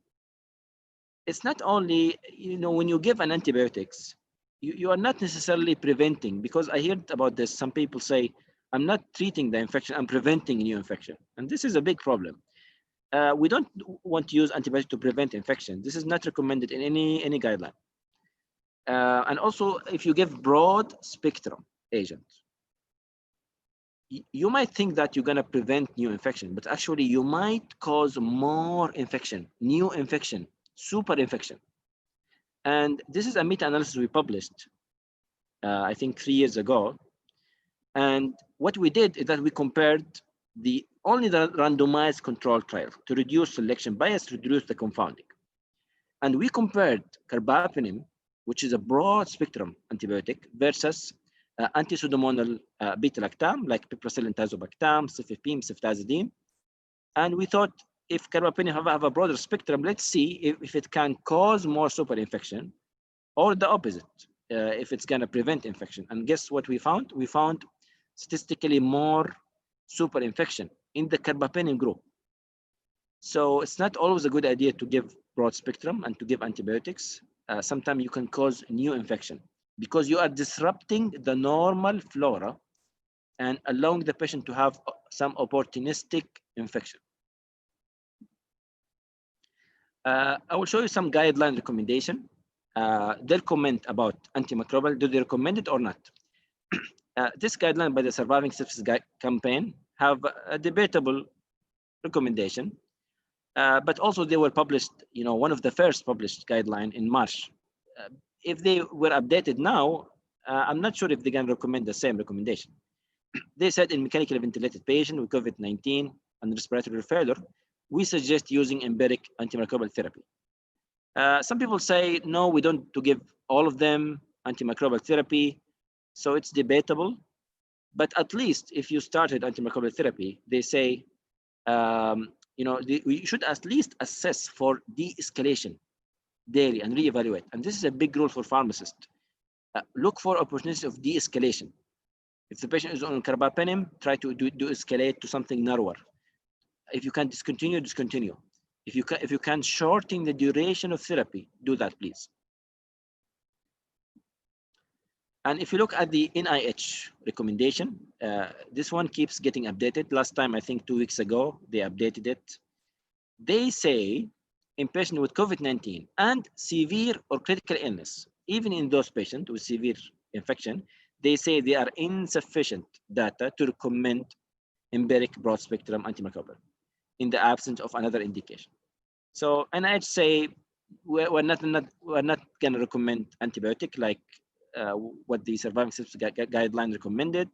C: it's not only, when you give an antibiotics, you are not necessarily preventing, because I heard about this. Some people say, I'm not treating the infection, I'm preventing new infection. And this is a big problem. We don't want to use antibiotics to prevent infection. This is not recommended in any guideline. And also, if you give broad spectrum agent, you might think that you're going to prevent new infection, but actually you might cause more infection, new infection, super infection. And this is a meta-analysis we published, I think 3 years ago. And what we did is that we compared only the randomized control trial to reduce selection bias, reduce the confounding. And we compared carbapenem, which is a broad spectrum antibiotic, versus anti-pseudomonal beta-lactam, like piperacillin, tazobactam, cefepime, ceftazidime. And we thought, if carbapenem have a broader spectrum, let's see if it can cause more super infection, or the opposite, if it's going to prevent infection. And guess what we found? We found statistically more super infection in the carbapenem group. So it's not always a good idea to give broad spectrum and to give antibiotics. Sometimes you can cause new infection because you are disrupting the normal flora and allowing the patient to have some opportunistic infection. I will show you some guideline recommendation. They'll comment about antimicrobial. Do they recommend it or not? This guideline by the Surviving Sepsis Campaign have a debatable recommendation, but also they were published, one of the first published guideline in March. If they were updated now, I'm not sure if they can recommend the same recommendation. They said in mechanically ventilated patient with COVID-19 and respiratory failure, we suggest using empiric antimicrobial therapy. Some people say, no, we don't to give all of them antimicrobial therapy. So it's debatable, but at least if you started antimicrobial therapy, they say, we should at least assess for de-escalation daily and reevaluate. And this is a big rule for pharmacists. Look for opportunities of de-escalation. If the patient is on carbapenem, try to de-escalate to something narrower. If you can discontinue, discontinue. If you can shorten the duration of therapy, do that, please. And if you look at the NIH recommendation, this one keeps getting updated. Last time, I think 2 weeks ago, they updated it. They say in patients with COVID-19 and severe or critical illness, even in those patients with severe infection, they say they are insufficient data to recommend empiric broad spectrum antimicrobial in the absence of another indication. So NIH say we're not going to recommend antibiotic like what the Surviving Sepsis guideline recommended.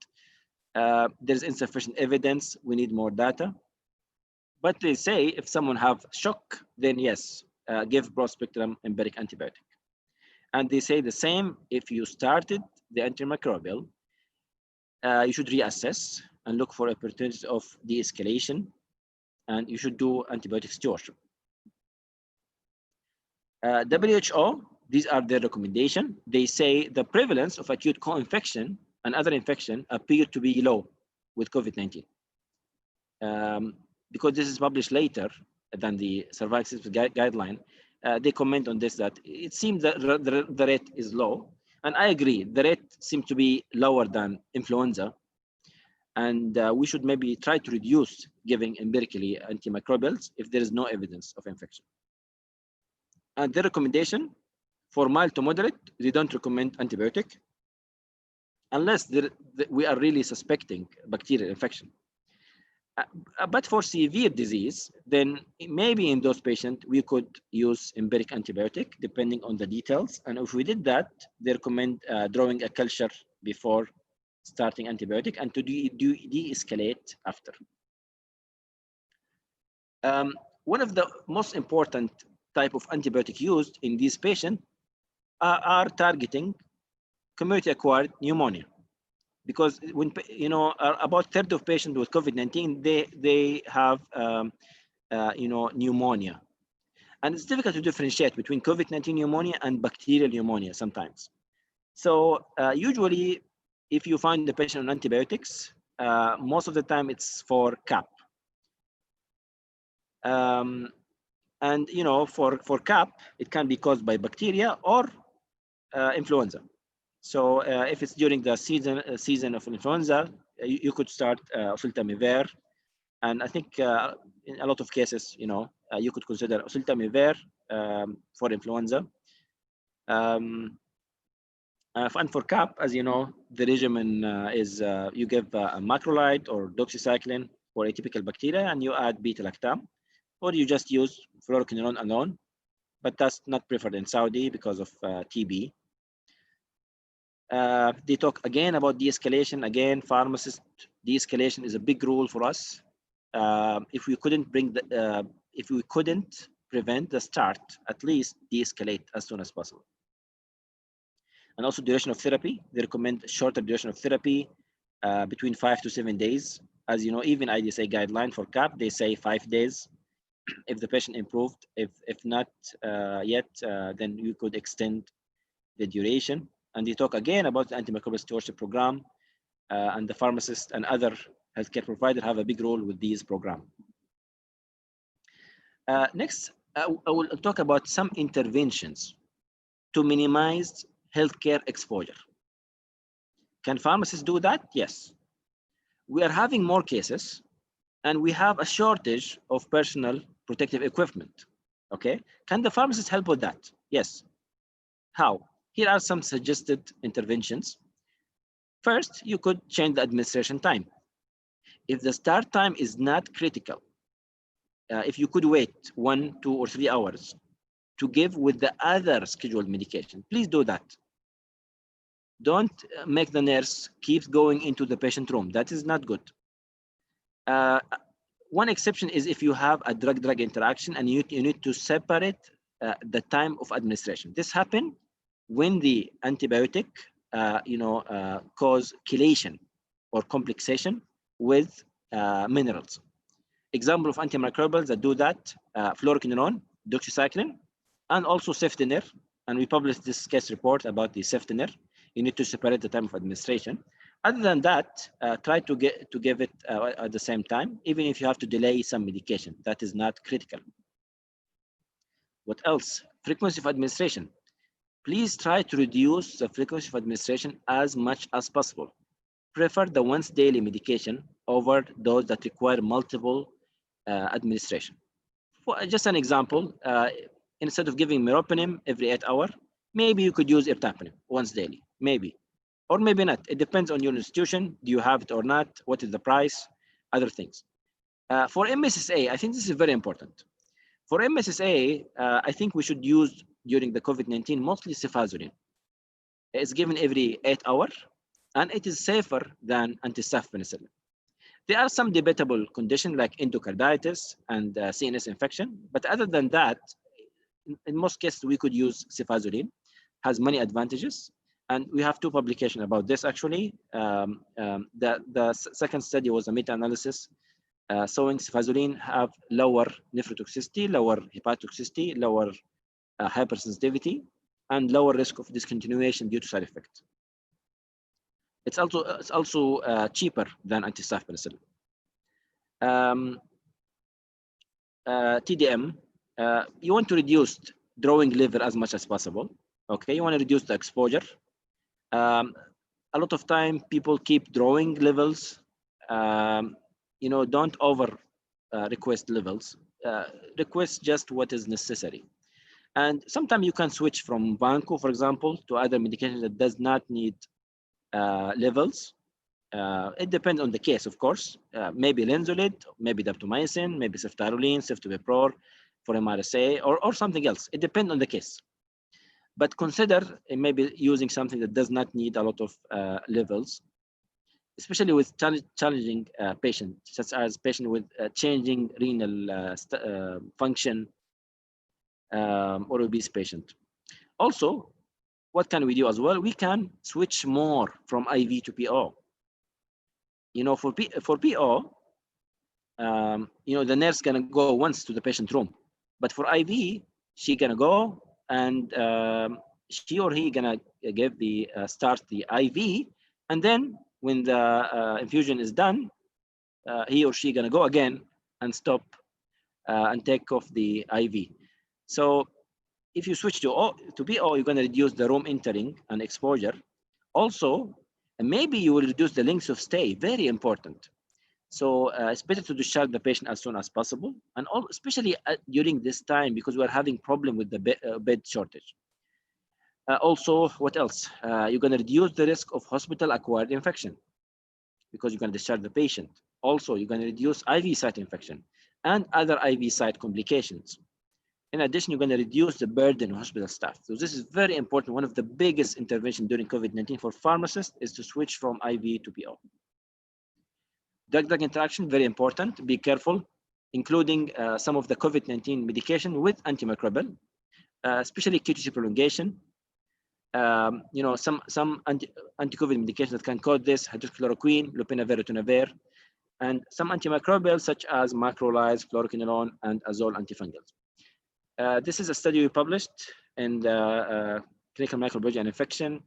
C: There's insufficient evidence. We need more data. But they say if someone have shock, then yes, give broad spectrum empiric antibiotic. And they say the same if you started the antimicrobial, you should reassess and look for opportunities of de-escalation, and you should do antibiotic stewardship. WHO, these are their recommendation. They say the prevalence of acute co-infection and other infection appear to be low with COVID-19. Because this is published later than the Surviving Sepsis guideline, they comment on this that it seems that the rate is low. And I agree, the rate seems to be lower than influenza. And we should maybe try to reduce giving empirically antimicrobials if there is no evidence of infection. And their recommendation for mild to moderate, they don't recommend antibiotic unless we are really suspecting bacterial infection. But for severe disease, then maybe in those patients, we could use empiric antibiotic depending on the details. And if we did that, they recommend drawing a culture before starting antibiotic and to de-escalate after. One of the most important type of antibiotic used in these patients are targeting community-acquired pneumonia. Because when about a third of patients with COVID-19, they have pneumonia, and it's difficult to differentiate between COVID-19 pneumonia and bacterial pneumonia sometimes. So usually, if you find the patient on antibiotics, most of the time it's for CAP. And for CAP, it can be caused by bacteria or influenza. So if it's during the season of influenza, you could start oseltamivir, and I think in a lot of cases, you could consider oseltamivir for influenza. And for CAP, as you know, the regimen is you give a macrolide or doxycycline for atypical bacteria, and you add beta-lactam, or you just use fluoroquinolone alone, but that's not preferred in Saudi because of TB. They talk again about de-escalation. Again, pharmacist, de-escalation is a big rule for us. If we couldn't prevent the start, at least de-escalate as soon as possible. And also duration of therapy. They recommend shorter duration of therapy, between 5 to 7 days. As you know, even IDSA guideline for CAP, they say 5 days. If the patient improved, if not yet, then you could extend the duration. And they talk again about the antimicrobial stewardship program, and the pharmacist and other healthcare providers have a big role with these programs. Next, I will talk about some interventions to minimize healthcare exposure. Can pharmacists do that? Yes. We are having more cases, and we have a shortage of personal protective equipment. Okay, can the pharmacist help with that? Yes. How? Here are some suggested interventions. First, you could change the administration time. If the start time is not critical, if you could wait 1, 2, or 3 hours to give with the other scheduled medication, please do that. Don't make the nurse keep going into the patient room. That is not good. One exception is if you have a drug-drug interaction and you need to separate the time of administration. This happens when the antibiotic cause chelation or complexation with minerals. Example of antimicrobials that do that, fluoroquinolone, doxycycline, and also ceftinir. And we published this case report about the ceftinir. You need to separate the time of administration. Other than that, try to give it at the same time, even if you have to delay some medication. That is not critical. What else? Frequency of administration. Please try to reduce the frequency of administration as much as possible. Prefer the once daily medication over those that require multiple administration. For just an example, instead of giving meropenem every 8 hours, maybe you could use ertapenem once daily, maybe, or maybe not. It depends on your institution. Do you have it or not? What is the price? Other things. For MSSA, I think this is very important. For MSSA, I think we should use during the COVID-19 mostly cefazolin. It's given every 8 hours, and it is safer than anti-staph penicillin. There are some debatable conditions like endocarditis and CNS infection, but other than that, in most cases, we could use cefazolin. Has many advantages, and we have 2 publications about this actually. The second study was a meta-analysis showing cefazolin have lower nephrotoxicity, lower hepatotoxicity, lower hypersensitivity, and lower risk of discontinuation due to side effect. It's also cheaper than anti-staph penicillin. TDM, you want to reduce drawing liver as much as possible. Okay, you want to reduce the exposure. A lot of time people keep drawing levels. Don't over request levels. Request just what is necessary. And sometimes you can switch from Vanco, for example, to other medication that does not need levels. It depends on the case, of course. Maybe linezolid, maybe daptomycin, maybe ceftaroline, ceftobiprole for MRSA, or something else. It depends on the case. But consider maybe using something that does not need a lot of levels, especially with challenging patients, such as patients with changing renal function or obese patient. Also, what can we do as well? We can switch more from IV to PO. For PO, the nurse gonna go once to the patient room, but for IV, she gonna go and she or he gonna give start the IV, and then when the infusion is done, he or she gonna go again and stop and take off the IV. So if you switch to PO, you're gonna reduce the room entering and exposure. Also, And maybe you will reduce the length of stay, very important. So it's better to discharge the patient as soon as possible, and especially during this time, because we're having problem with the bed shortage. Also, what else? You're going to reduce the risk of hospital-acquired infection because you're going to discharge the patient. Also, you're going to reduce IV site infection and other IV site complications. In addition, you're going to reduce the burden on hospital staff. So this is very important. One of the biggest interventions during COVID-19 for pharmacists is to switch from IV to PO. Drug-drug interaction, very important. Be careful, including some of the COVID-19 medication with antimicrobial, especially QTC prolongation. You know, some anti-COVID medications that can cause this: hydroxychloroquine, lopinavir, ritonavir, and some antimicrobials such as macrolides, fluoroquinolone, and azole antifungals. This is a study we published in the Clinical Microbiology and Infection.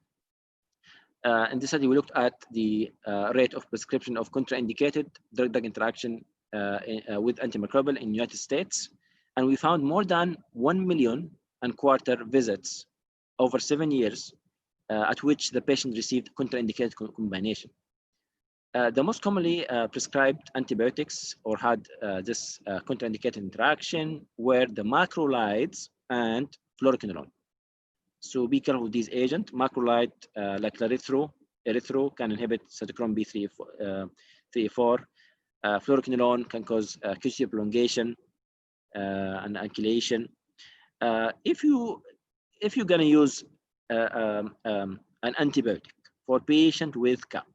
C: In this study, we looked at the rate of prescription of contraindicated drug-drug interaction with antimicrobial in the United States, and we found more than 1.25 million visits over 7 years at which the patient received contraindicated combination. The most commonly prescribed antibiotics or had this contraindicated interaction were the macrolides and fluoroquinolone. So be careful with these agents. Macrolide, like erythro, can inhibit cytochrome B3A4. Fluoroquinolone can cause QTC prolongation and alkylation. If you're going to use an antibiotic for patient with CAP,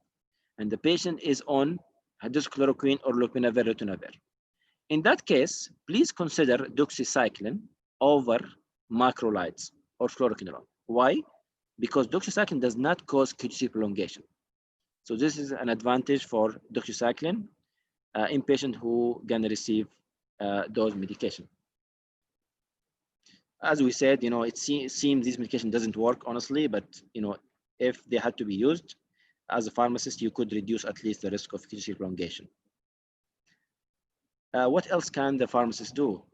C: and the patient is on hydroxychloroquine or lopinavir, ritonavir, in that case, please consider doxycycline over macrolides or fluoroquinolone. Why? Because doxycycline does not cause QTC prolongation. So this is an advantage for doxycycline in patients who are going to receive those medication. As we said, you know, it seems this medication doesn't work, honestly, but, you know, if they had to be used, as a pharmacist, you could reduce at least the risk of QTC prolongation. What else can the pharmacist do?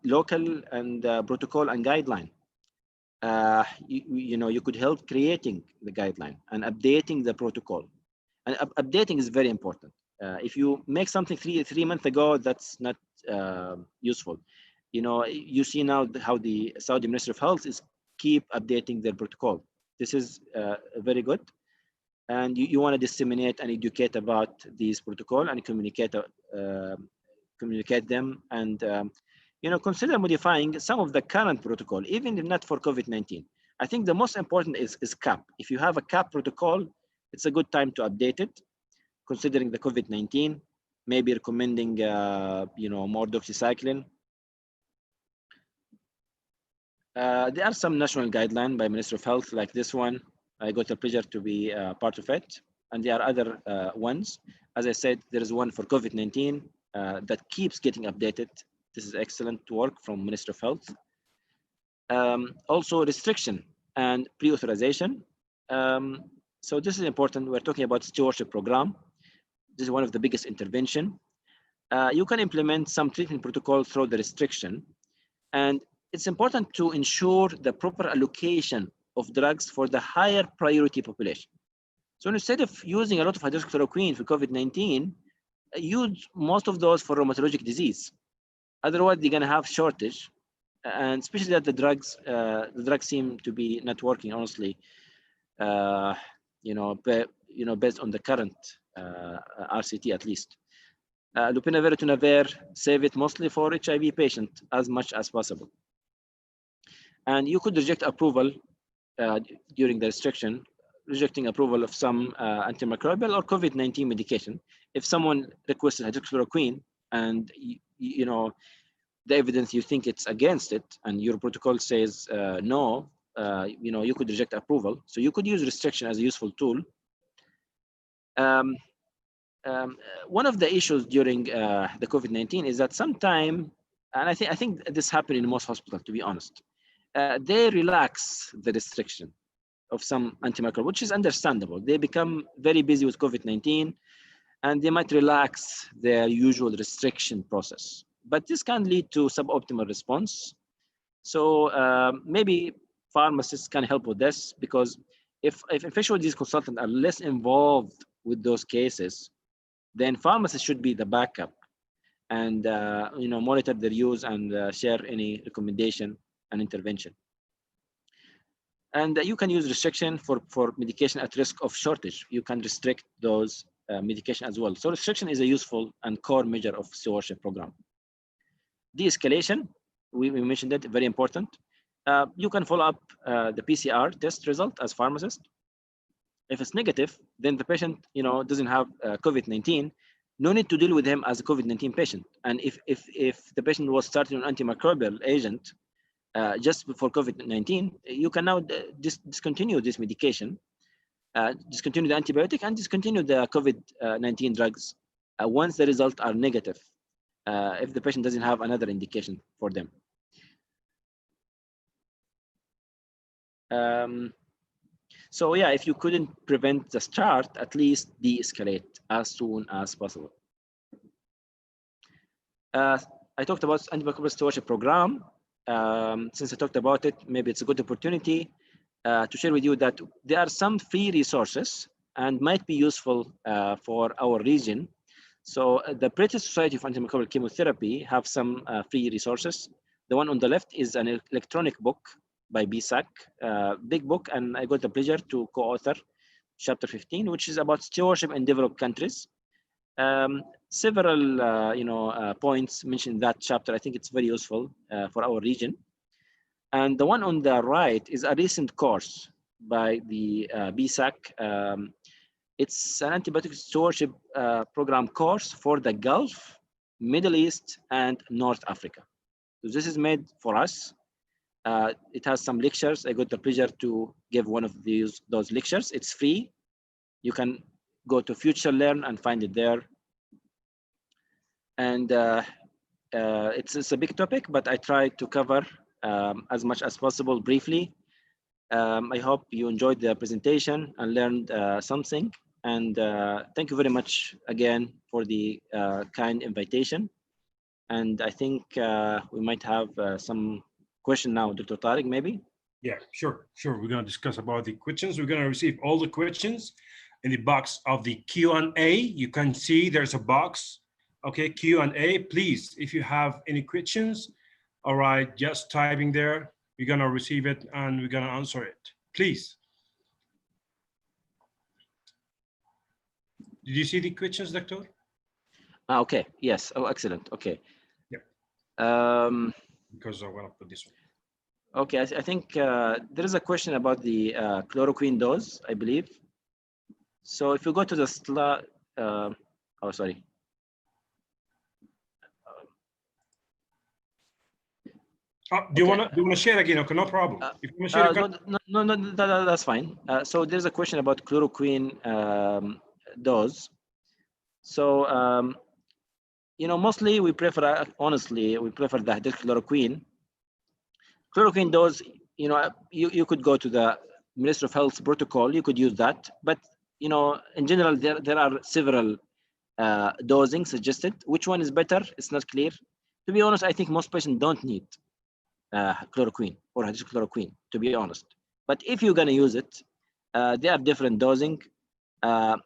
C: Local and protocol and guideline. You know, you could help creating the guideline and updating the protocol. And updating is very important. If you make something three months ago, that's not useful. You know, you see now how the Saudi Ministry of Health is keep updating their protocol. This is very good. And you want to disseminate and educate about these protocol and communicate them, and you know, consider modifying some of the current protocol, even if not for COVID-19. I think the most important is CAP. If you have a CAP protocol, it's a good time to update it, considering the COVID-19, maybe recommending you know, more doxycycline. There are some national guidelines by Ministry of Health, like this one. I got the pleasure to be part of it. And there are other ones. As I said, there is one for COVID-19 that keeps getting updated. This is excellent work from Ministry of Health. Also restriction and pre-authorization. So this is important. We're talking about stewardship program. This is one of the biggest intervention. You can implement some treatment protocol through the restriction. And it's important to ensure the proper allocation of drugs for the higher priority population. So instead of using a lot of hydroxychloroquine for COVID-19, use most of those for rheumatologic disease. Otherwise, they're going to have shortage, and especially that the drugs seem to be not working, honestly. You know, based on the current RCT at least. Lopinavir, ritonavir, save it mostly for HIV patient as much as possible. And you could reject approval during the restriction, rejecting approval of some antimicrobial or COVID-19 medication. If someone requested hydroxychloroquine and you know, the evidence you think it's against it and your protocol says no, you know, you could reject approval. So you could use restriction as a useful tool. One of the issues during the COVID-19 is that sometime, and I think this happened in most hospitals, to be honest, they relax the restriction of some antimicrobial, which is understandable. They become very busy with COVID-19 and they might relax their usual restriction process. But this can lead to suboptimal response. So maybe pharmacists can help with this, because if infectious disease consultants are less involved with those cases, then pharmacists should be the backup and monitor their use and share any recommendation and intervention. And you can use restriction for medication at risk of shortage. You can restrict those medication as well. So restriction is a useful and core measure of stewardship program. De-escalation, we mentioned it, very important. You can follow up the PCR test result as pharmacist. If it's negative, then the patient doesn't have COVID-19. No need to deal with him as a COVID-19 patient. And if the patient was started on antimicrobial agent just before COVID-19, you can now discontinue this medication, discontinue the antibiotic, and discontinue the COVID-19 drugs once the results are negative, if the patient doesn't have another indication for them. So yeah, if you couldn't prevent the start, at least de-escalate as soon as possible. I talked about antimicrobial stewardship program. Since I talked about it, maybe it's a good opportunity to share with you that there are some free resources and might be useful for our region. So the British Society of Antimicrobial Chemotherapy have some free resources. The one on the left is an electronic book by BSAC, big book, and I got the pleasure to co-author chapter 15, which is about stewardship in developed countries. Several points mentioned in that chapter. I think it's very useful for our region. And the one on the right is a recent course by the BSAC. It's an antibiotic stewardship program course for the Gulf, Middle East, and North Africa. So this is made for us. It has some lectures. I got the pleasure to give one of those lectures. It's free. You can go to Future Learn and find it there. And it's a big topic, but I try to cover as much as possible briefly. I hope you enjoyed the presentation and learned something. And thank you very much again for the kind invitation. And I think we might have some question now, Dr. Tariq, maybe?
B: Yeah, sure. We're going to discuss about the questions. We're going to receive all the questions in the box of the Q&A. You can see there's a box. Okay, Q&A. Please, if you have any questions, all right, just typing there. We're going to receive it and we're going to answer it. Please. Did you see the questions, Doctor?
C: Okay. Yes. Oh, excellent. Okay.
B: Yeah. Because I want to put this one.
C: Okay. I think there is a question about the chloroquine dose, I believe. So if you go to the slide, oh, sorry.
B: Do you want to share again? Okay, no problem. If you want to share
C: no, that's fine. So there's a question about chloroquine dose. So mostly we prefer, honestly, we prefer the hydroxychloroquine. Chloroquine dose, you could go to the Ministry of Health's protocol. You could use that, but in general, there are several dosing suggested. Which one is better? It's not clear. To be honest, I think most patients don't need chloroquine or hydroxychloroquine, to be honest. But if you're going to use it, they are different dosing.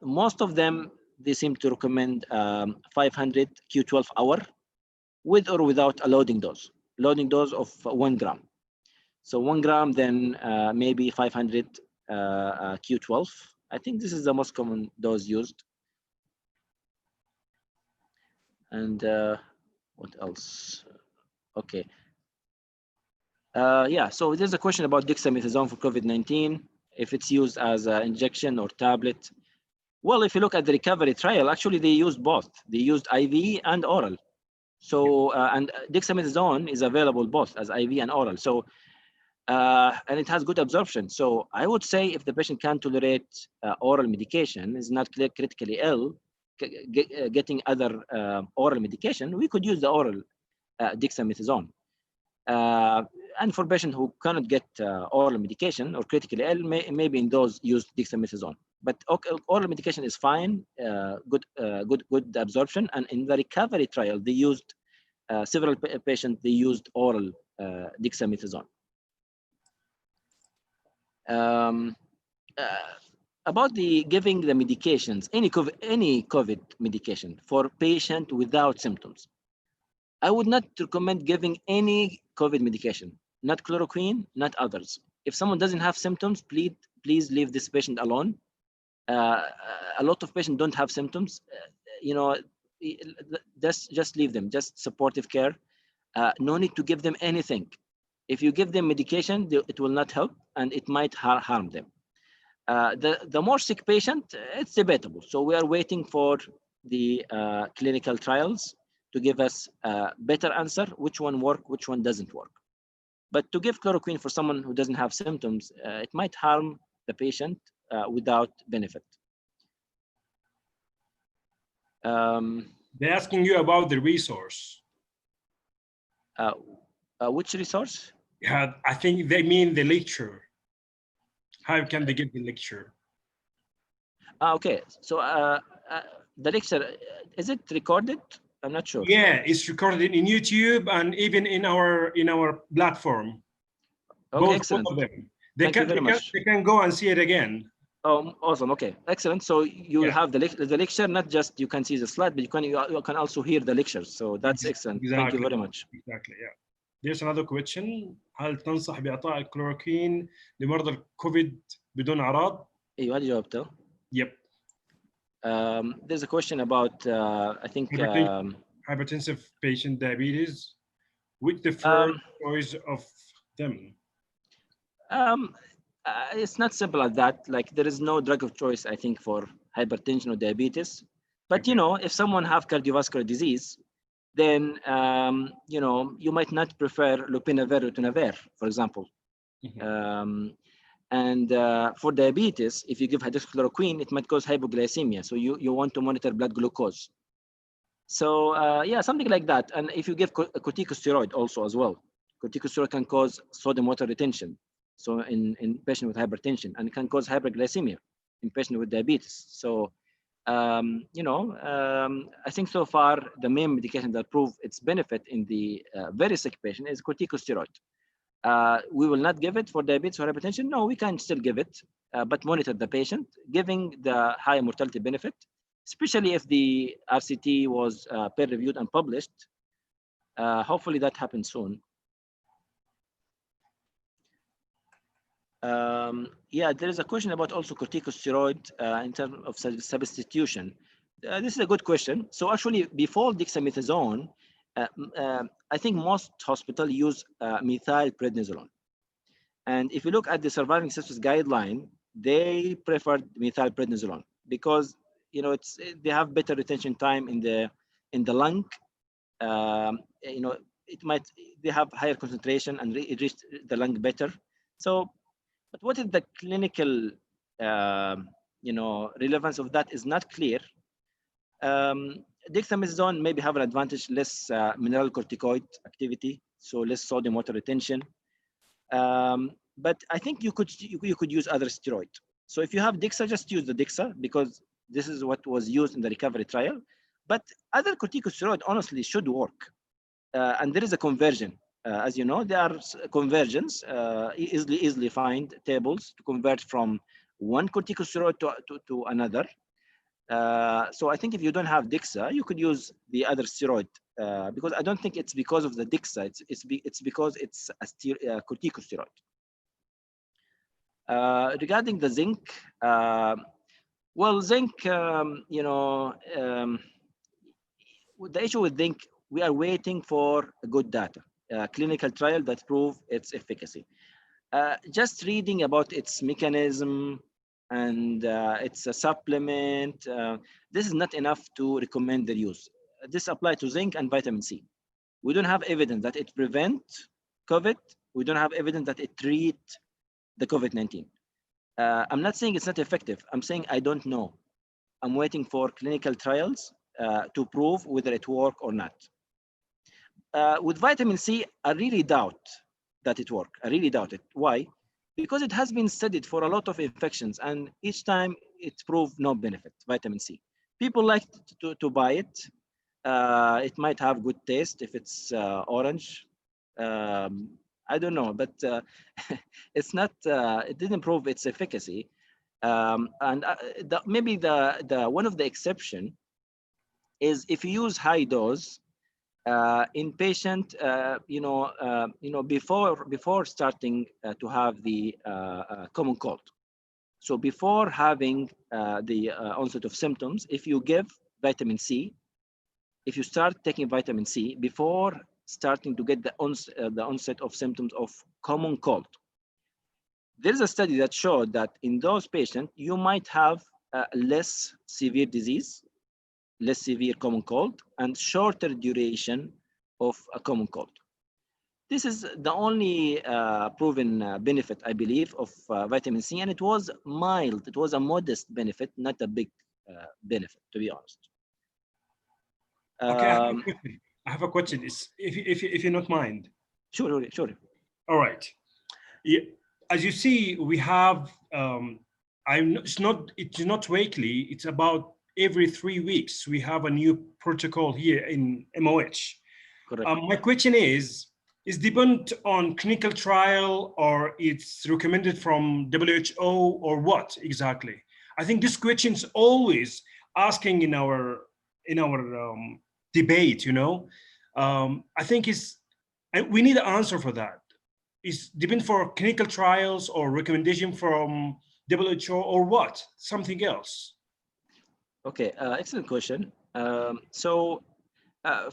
C: Most of them, they seem to recommend 500 Q12 hour with or without a loading dose of 1 gram. So 1 gram, then maybe 500 Q12. I think this is the most common dose used. And what else? Okay. Yeah, so there's a question about dexamethasone for COVID-19, if it's used as an injection or tablet. Well, if you look at the recovery trial, actually they used both. They used IV and oral. So, and dexamethasone is available both as IV and oral. So, and it has good absorption. So I would say if the patient can tolerate oral medication, is not critically ill, getting other oral medication, we could use the oral dexamethasone. And for patients who cannot get oral medication or critically ill, maybe in those use dexamethasone. But oral medication is fine, good absorption. And in the recovery trial, they used several patients. They used oral dexamethasone. about the giving the medications, any COVID medication for patient without symptoms, I would not recommend giving any COVID medication, not chloroquine, not others. If someone doesn't have symptoms, please leave this patient alone. A lot of patients don't have symptoms. You know, just leave them, just supportive care. No need to give them anything. If you give them medication, it will not help and it might harm them. The more sick patient, it's debatable. So we are waiting for the clinical trials to give us a better answer, which one work, which one doesn't work. But to give chloroquine for someone who doesn't have symptoms, it might harm the patient without benefit.
B: They're asking you about the resource.
C: Which resource?
B: Yeah, I think they mean the lecture. How can they give the lecture?
C: Okay, so the lecture, is it recorded? I'm not sure.
B: Yeah, it's recorded in YouTube and even in our platform.
C: Okay, excellent.
B: Both of them.
C: Thank you very much.
B: They can go and see it again.
C: Oh, awesome. Okay, excellent. So you will have the lecture, not just you can see the slide, but you can also hear the lectures. So that's excellent.
B: Exactly.
C: Thank you very much.
B: Exactly. Yeah. There's another question. هل تنصح بإعطاء الكلوروكين لمرضى الكوفيد بدون أعراض؟
C: أيوة جاوبته.
B: Yep.
C: There's a question about I think
B: hypertensive patient diabetes. Which the first choice of them?
C: It's not simple as that. Like there is no drug of choice, I think, for hypertension or diabetes. But you know, if someone have cardiovascular disease, then you know, you might not prefer lopinavir or ritonavir, for example. And for diabetes, if you give hydroxychloroquine, it might cause hypoglycemia. So you want to monitor blood glucose. So yeah, something like that. And if you give corticosteroid also as well, corticosteroid can cause sodium water retention. So in patient with hypertension, and it can cause hyperglycemia in patient with diabetes. So you know, I think so far the main medication that prove its benefit in the very sick patient is corticosteroid. We will not give it for diabetes or hypertension. No, we can still give it, but monitor the patient, giving the high mortality benefit, especially if the RCT was peer-reviewed and published. Hopefully that happens soon. Yeah, there is a question about also corticosteroid in terms of substitution. This is a good question. So actually, before dexamethasone, I think most hospitals use methylprednisolone. And if you look at the surviving sepsis guideline, they prefer methylprednisolone because you know they have better retention time in the lung. You know, they have higher concentration and it reach the lung better. So, but what is the clinical you know, relevance of that is not clear. Dexamethasone maybe have an advantage, less mineralocorticoid activity, so less sodium water retention. But I think you could use other steroid. So if you have Dexa, just use the Dexa because this is what was used in the recovery trial. But other corticosteroid honestly should work, and there is a conversion. As you know, there are conversions, easily find tables to convert from one corticosteroid to another. So I think if you don't have Dexa, you could use the other steroid because I don't think it's because of the Dexa. It's because it's a corticosteroid. Regarding the zinc, well, zinc, you know, the issue with zinc, we are waiting for good data, clinical trial that prove its efficacy. Just reading about its mechanism and it's a supplement, this is not enough to recommend their use. This applies to zinc and vitamin C. We don't have evidence that it prevents COVID. We don't have evidence that it treats the COVID-19. I'm not saying it's not effective. I'm saying I don't know. I'm waiting for clinical trials to prove whether it works or not. With vitamin C, I really doubt that it works. I really doubt it. Why? Because it has been studied for a lot of infections, and each time it proved no benefit, vitamin C. People like to buy it. It might have good taste if it's orange. I don't know, but it's not. It didn't prove its efficacy. Maybe one of the exception is if you use high dose in patient, before starting to have the common cold. So before having the onset of symptoms, if you give vitamin C, if you start taking vitamin C before starting to get the onset of symptoms of common cold, there's a study that showed that in those patients, you might have less severe disease, less severe common cold, and shorter duration of a common cold. This is the only proven benefit, I believe, of vitamin C, and it was mild. It was a modest benefit, not a big benefit, to be honest.
B: Okay, I have a question. If you don't mind.
C: Sure.
B: All right. Yeah, as you see, we have. It's not weekly. It's about every 3 weeks. We have a new protocol here in MOH.
C: Correct.
B: My question is depend on clinical trial, or it's recommended from WHO, or what exactly? I think this question is always asking in our debate. I think we need an answer for that. Is depend for clinical trials or recommendation from WHO, or what? Something else?
C: Okay, excellent question.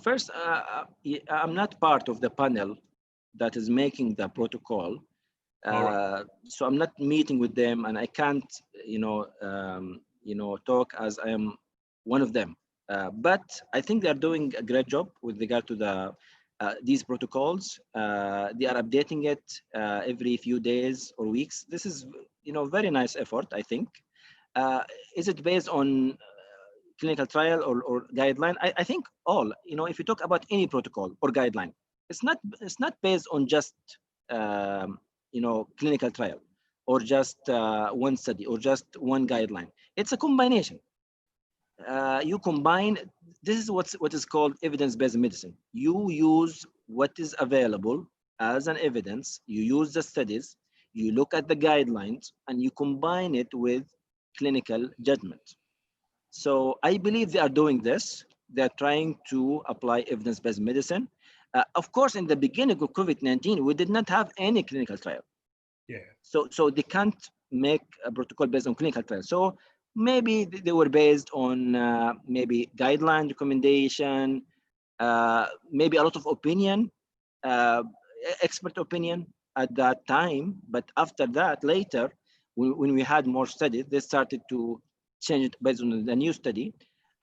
C: First, I'm not part of the panel that is making the protocol,
B: Right.
C: so I'm not meeting with them, and I can't, talk as I am one of them. But I think they are doing a great job with regard to these protocols. They are updating it every few days or weeks. This is, very nice effort, I think. Is it based on clinical trial or guideline? I think all, if you talk about any protocol or guideline, it's not based on just, clinical trial or just one study or just one guideline. It's a combination. You combine, this is what is called evidence-based medicine. You use what is available as an evidence, you use the studies, you look at the guidelines, and you combine it with clinical judgment. So I believe they are doing this. They're trying to apply evidence-based medicine. Of course, in the beginning of COVID-19, we did not have any clinical trial.
B: Yeah.
C: So they can't make a protocol based on clinical trial. So maybe they were based on maybe guideline recommendation, maybe a lot of opinion, expert opinion at that time. But after that, later, when we had more studies, they started to change it based on the new study.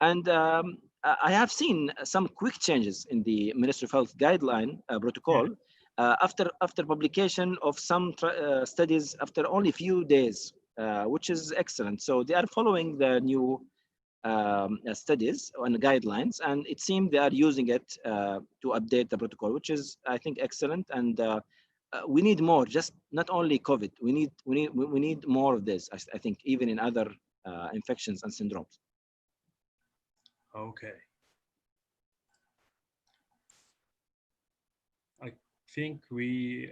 C: And I have seen some quick changes in the Ministry of Health guideline protocol after publication of some studies after only a few days, which is excellent. So they are following the new studies and guidelines, and it seems they are using it to update the protocol, which is, I think, excellent. And we need more, just not only COVID. We need more of this, I think, even in other infections and syndromes.
B: Okay. I think we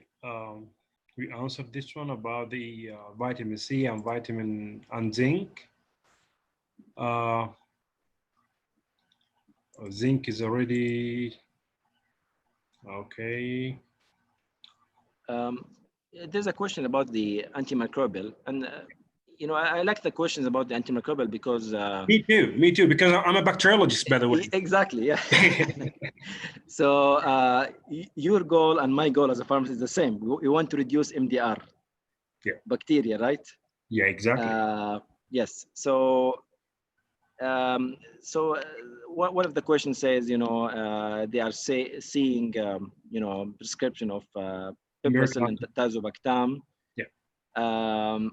B: answered this one about the vitamin C and vitamin and zinc. Zinc is already okay.
C: There's a question about the antimicrobial, and I like the questions about the antimicrobial because
B: Me too, because I'm a bacteriologist, by the way.
C: Exactly, yeah. So your goal and my goal as a pharmacist is the same. We want to reduce MDR, bacteria, right?
B: Yeah, exactly.
C: Yes. So one of the questions says, they are seeing, prescription of piperacillin and tazobactam,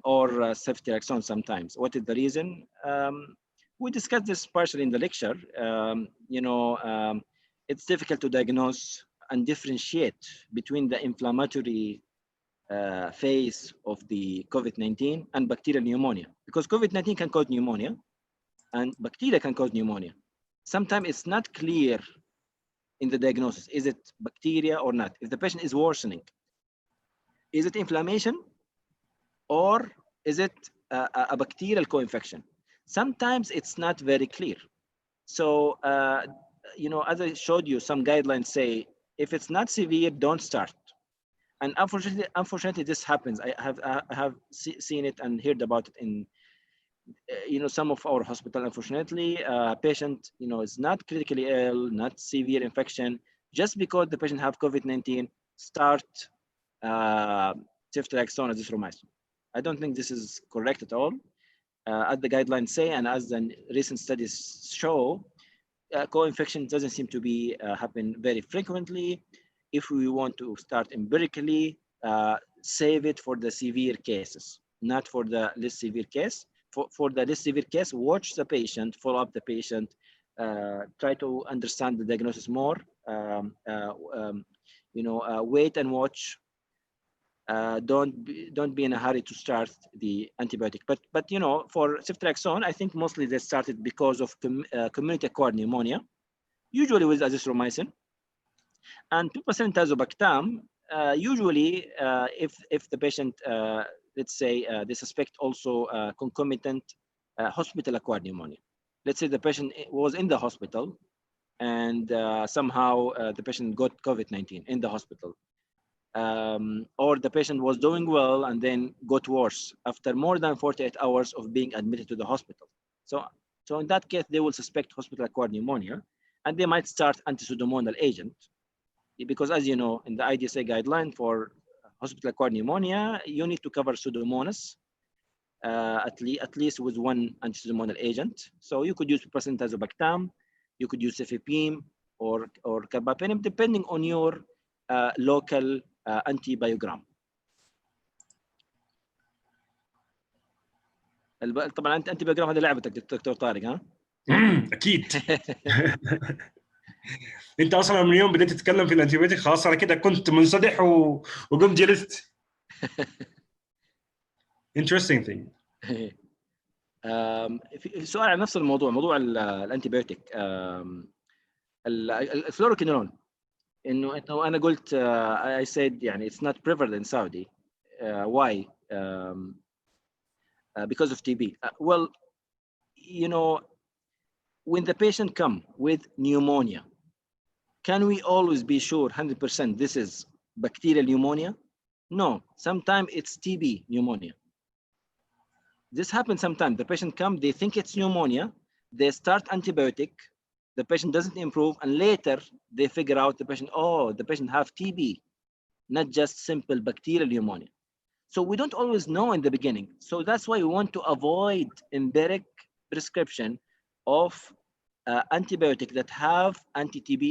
C: or ceftriaxone sometimes. What is the reason? We discussed this partially in the lecture. It's difficult to diagnose and differentiate between the inflammatory phase of the COVID-19 and bacterial pneumonia, because COVID-19 can cause pneumonia and bacteria can cause pneumonia. Sometimes it's not clear in the diagnosis. Is it bacteria or not? If the patient is worsening, is it inflammation or is it a bacterial co-infection. Sometimes it's not very clear. So, as I showed you, some guidelines say, if it's not severe, don't start. And unfortunately, this happens. I have seen it and heard about it in, some of our hospital. Unfortunately, a patient, is not critically ill, not severe infection, just because the patient have COVID-19, start ceftriaxone, azithromycin. I don't think this is correct at all. As the guidelines say, and as the recent studies show, co-infection doesn't seem to be happen very frequently. If we want to start empirically, save it for the severe cases, not for the less severe case. For the less severe case, watch the patient, follow up the patient, try to understand the diagnosis more, wait and watch. Don't be in a hurry to start the antibiotic. But for ceftriaxone, I think mostly they started because of community-acquired pneumonia, usually with azithromycin. And piperacillin tazobactam, usually if the patient, let's say they suspect also concomitant hospital-acquired pneumonia. Let's say the patient was in the hospital and somehow the patient got COVID-19 in the hospital. Or the patient was doing well and then got worse after more than 48 hours of being admitted to the hospital. So in that case, they will suspect hospital-acquired pneumonia, and they might start anti-pseudomonal agent, because as you know, in the IDSA guideline for hospital-acquired pneumonia, you need to cover Pseudomonas at least with one anti-pseudomonal agent. So you could use piperacillin tazobactam, you could use cefepime or carbapenem, depending on your local antibiogram. طبعا انت بيوجرام هذه لعبتك دكتور طارق، ها؟
B: اكيد. انت اصلا من يوم بديت تتكلم في الانتيبيوتيك خلاص انا كده كنت منسدح وقمت جلست. interesting thing.
C: السؤال عن نفس الموضوع، موضوع الانتيبيوتيك، الفلوروكينولون، انه انا قلت I said يعني it's not prevalent in Saudi. Why? Because of TB. Well, when the patient come with pneumonia, can we always be sure 100% this is bacterial pneumonia? No, sometimes it's TB pneumonia. This happens sometimes. The patient come, they think it's pneumonia, they start antibiotic, the patient doesn't improve, and later they figure out the patient have TB, not just simple bacterial pneumonia. So we don't always know in the beginning. So that's why we want to avoid empiric prescription of antibiotic that have anti-TB,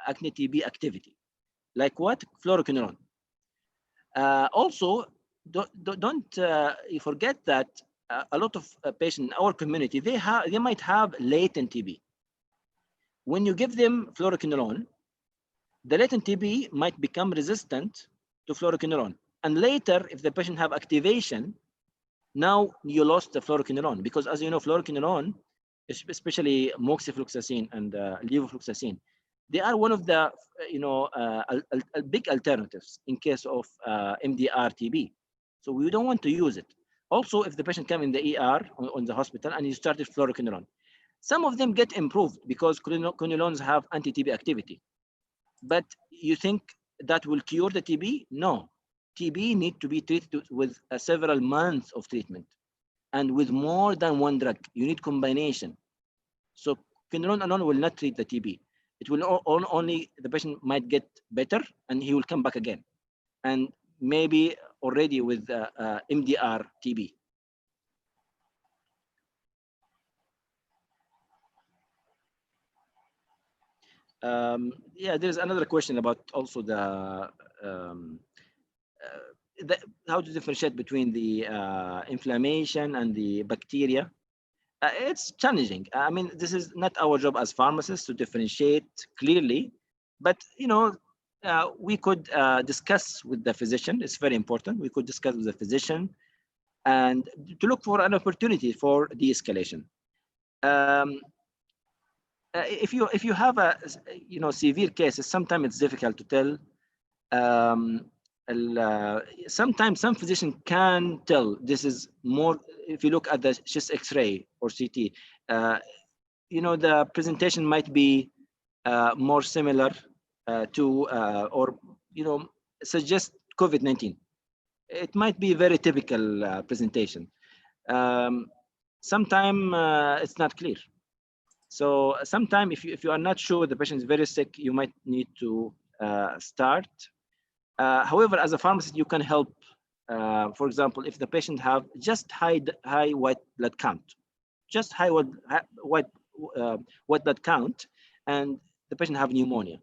C: acne TB activity. Like what? Fluoroquinolone. Also, don't forget that a lot of patients in our community, they might have latent TB. When you give them fluoroquinolone, the latent TB might become resistant to fluoroquinolone. And later, if the patient have activation, now you lost the fluoroquinolone, because as you know, fluoroquinolone, especially moxifloxacin and levofloxacin, they are one of the big alternatives in case of MDR TB. So we don't want to use it. Also, if the patient come in the ER on the hospital and you started fluoroquinolone, some of them get improved because quinolones have anti-TB activity. But you think that will cure the TB? No. TB need to be treated with several months of treatment and with more than one drug. You need combination. So quinolone alone will not treat the TB. It will only, the patient might get better and he will come back again. And maybe already with MDR TB. Yeah, there's another question about also the how to differentiate between the inflammation and the bacteria. It's challenging. I mean, this is not our job as pharmacists to differentiate clearly, but we could discuss with the physician. It's very important. We could discuss with the physician and to look for an opportunity for de-escalation. If you have a severe cases, sometimes it's difficult to tell sometimes some physician can tell this is more. If you look at the chest X-ray or CT, the presentation might be more similar to or suggest COVID-19. It might be very typical presentation. Sometimes it's not clear. So sometimes if you are not sure the patient is very sick, you might need to start. However, as a pharmacist, you can help. For example, if the patient have just high white blood count, just high white blood count, and the patient have pneumonia,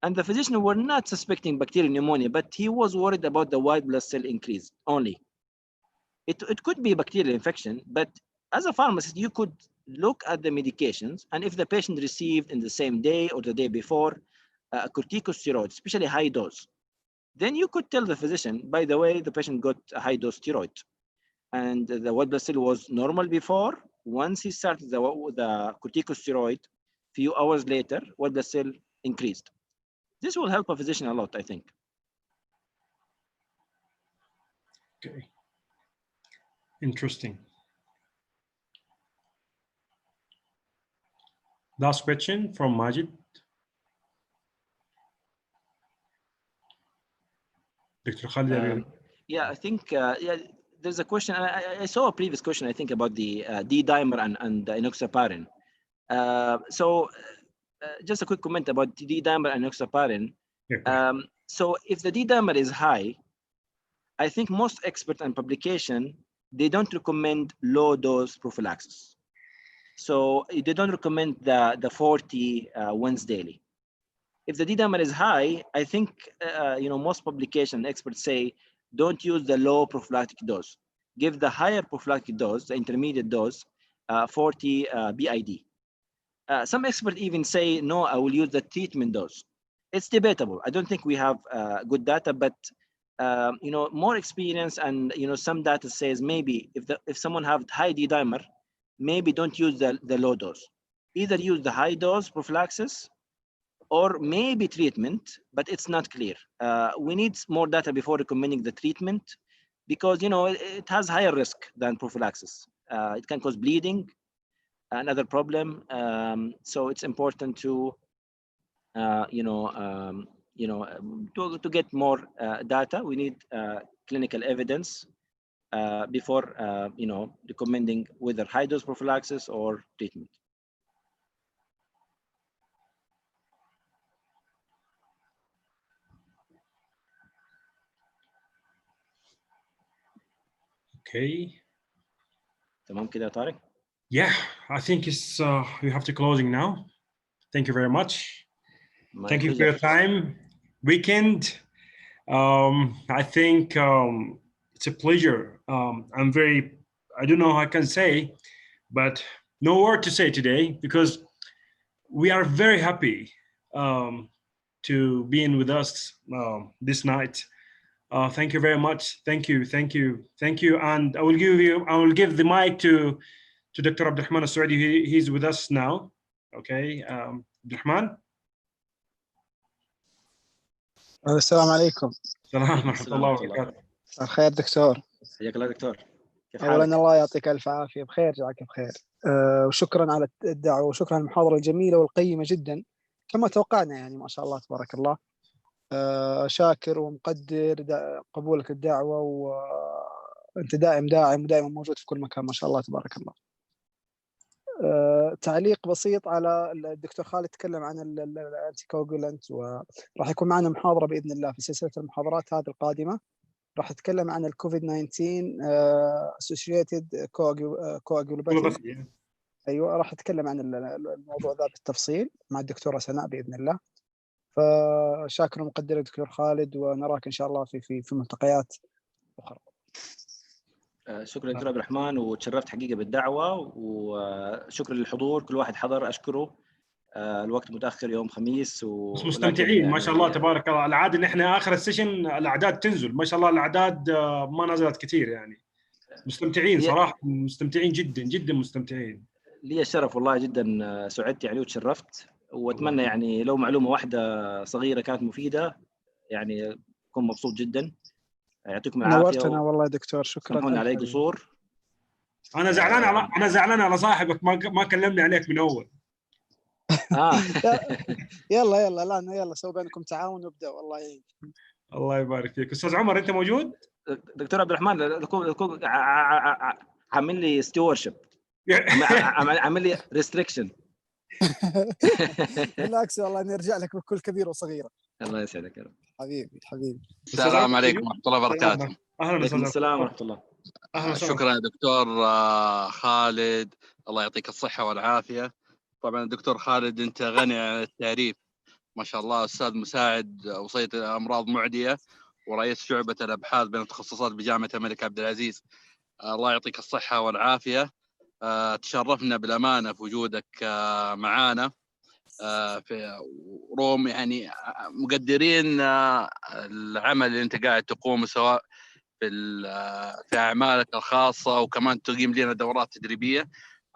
C: and the physician were not suspecting bacterial pneumonia, but he was worried about the white blood cell increase only. It could be bacterial infection, but as a pharmacist, you could look at the medications, and if the patient received in the same day or the day before a corticosteroid, especially high dose, then you could tell the physician, by the way, the patient got a high dose steroid, and the white blood cell was normal before. Once he started the corticosteroid, few hours later, white blood cell increased. This will help a physician a lot, I think.
B: Okay. Interesting. Last question from Majid. Dr. Khalid.
C: Yeah, I think there's a question. I saw a previous question, I think, about the D-dimer and the enoxaparin. Just a quick comment about D-dimer and enoxaparin.
B: Yeah.
C: So if the D-dimer is high, I think most experts and publication, they don't recommend low dose prophylaxis. So they don't recommend the 40 once daily. If the D-dimer is high, I think most publication experts say don't use the low prophylactic dose. Give the higher prophylactic dose, the intermediate dose, 40 BID. Some experts even say no, I will use the treatment dose. It's debatable. I don't think we have good data, but more experience and some data says maybe if someone have high D-dimer, maybe don't use the low dose. Either use the high dose prophylaxis or maybe treatment, but it's not clear. We need more data before recommending the treatment because it has higher risk than prophylaxis. It can cause bleeding, another problem. So it's important to to get more data. We need clinical evidence before recommending whether high dose prophylaxis or treatment.
B: Okay.
C: تمام كده يا طارق?
B: Yeah, I think it's we have to closing now. Thank you very much. Thank you for your time. Weekend. I think it's a pleasure. I don't know how I can say, but no word to say today because we are very happy to being with us this night. Thank you very much. Thank you. And I will give the mic to Dr. Abdulrahman Al-Saudi. He's with us now. Okay, Abdulrahman.
D: السلام عليكم.
B: السلام ورحمة الله وبركاته.
D: الخير دكتور.
C: حياك الله دكتور. كيف
D: حالك؟ أولاً الله يعطيك ألف عافية، بخير جزاك بخير. وشكرا على الدعوة وشكرا على المحاضرة الجميلة والقيمة جدا كما توقعنا، يعني ما شاء الله تبارك الله. شاكر ومقدر قبولك الدعوة، وأنت دائم داعم ودائما موجود في كل مكان ما شاء الله تبارك الله. تعليق بسيط على الدكتور خالد تكلم عن الانتي كوغولانت، وراح يكون معنا محاضرة بإذن الله في سلسلة المحاضرات هذه القادمة. راح نتكلم عن الكوفيد 19 associated coagulopathy. أيوة، راح نتكلم عن الموضوع ذا بالتفصيل مع الدكتورة سناء بإذن الله. فشاكر ومقدر الدكتور خالد، ونراك إن شاء الله في ملتقيات أخرى.
C: شكرا دكتور عبد الرحمن، وتشرفت حقيقة بالدعوة، وشكرا للحضور. كل واحد حضر أشكره. الوقت متأخر يوم خميس
B: مستمتعين يعني ما شاء الله تبارك الله. العادة إن إحنا آخر السيشن الأعداد تنزل، ما شاء الله الأعداد ما نزلت كثير يعني. مستمتعين صراحة، مستمتعين جدا مستمتعين.
C: لي الشرف والله، جدا سعدت يعني وتشرفت، وأتمنى يعني لو معلومة واحدة صغيرة كانت مفيدة يعني أكون مبسوط جدا. يعطيكم العافيه.
D: نورتنا والله يا دكتور، شكرا.
C: سامحونا علي قصور.
B: انا زعلان على صاحبك، ما كلمني عليك من اول.
D: يلا لا يلا سووا بينكم تعاون وابدا. والله يعين.
B: الله يبارك فيك. استاذ عمر انت موجود؟
C: دكتور عبد الرحمن عامل لي ستيورشيب، عامل لي ريستريكشن.
D: بالعكس والله نرجع لك بكل كبير وصغيره.
C: الله يسعدك يا رب.
D: حبيبي.
E: السلام عليكم ورحمه الله وبركاته.
B: اهلا
C: وعليكم السلام ورحمه الله.
E: شكرا يا دكتور خالد، الله يعطيك الصحه والعافيه. طبعا الدكتور خالد انت غني عن التعريف، ما شاء الله، استاذ مساعد وصية امراض معديه ورئيس شعبه الابحاث بين التخصصات بجامعه الملك عبد العزيز. الله يعطيك الصحه والعافيه. تشرفنا بالامانه في وجودك معانا في روم، يعني مقدرين العمل اللي انت قاعد تقوم سواء في اعمالك الخاصه، وكمان تقيم لنا دورات تدريبيه.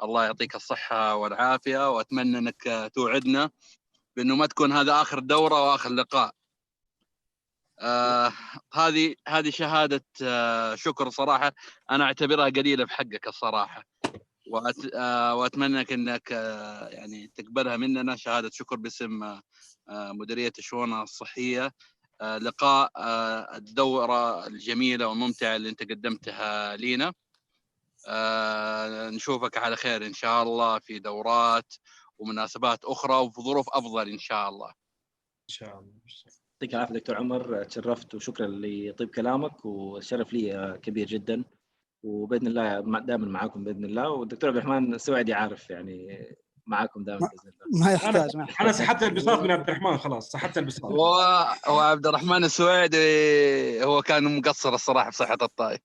E: الله يعطيك الصحه والعافيه، واتمنى انك توعدنا بانه ما تكون هذا اخر دوره واخر لقاء. هذه شهاده شكر صراحه، انا اعتبرها قليله بحقك الصراحه، واتمنى انك يعني تقبلها مننا شهاده شكر باسم مديريه الشؤون الصحيه. لقاء الدوره الجميله والممتعه اللي انت قدمتها لينا. نشوفك على خير ان شاء الله في دورات ومناسبات اخرى وفي ظروف افضل ان شاء الله.
B: ان شاء الله.
C: يعطيك العافيه دكتور عمر، تشرفت وشكرا لطيب كلامك، والشرف لي كبير جدا، وباذن الله دائما معاكم باذن الله. والدكتور عبد الرحمن السويدي عارف يعني معاكم دائما باذن الله.
D: ما يحتاج.
B: انا سحبت البساط من عبد الرحمن، خلاص سحبت البساط.
E: هو عبد الرحمن السويدي هو كان مقصر الصراحه في صحه الطائف.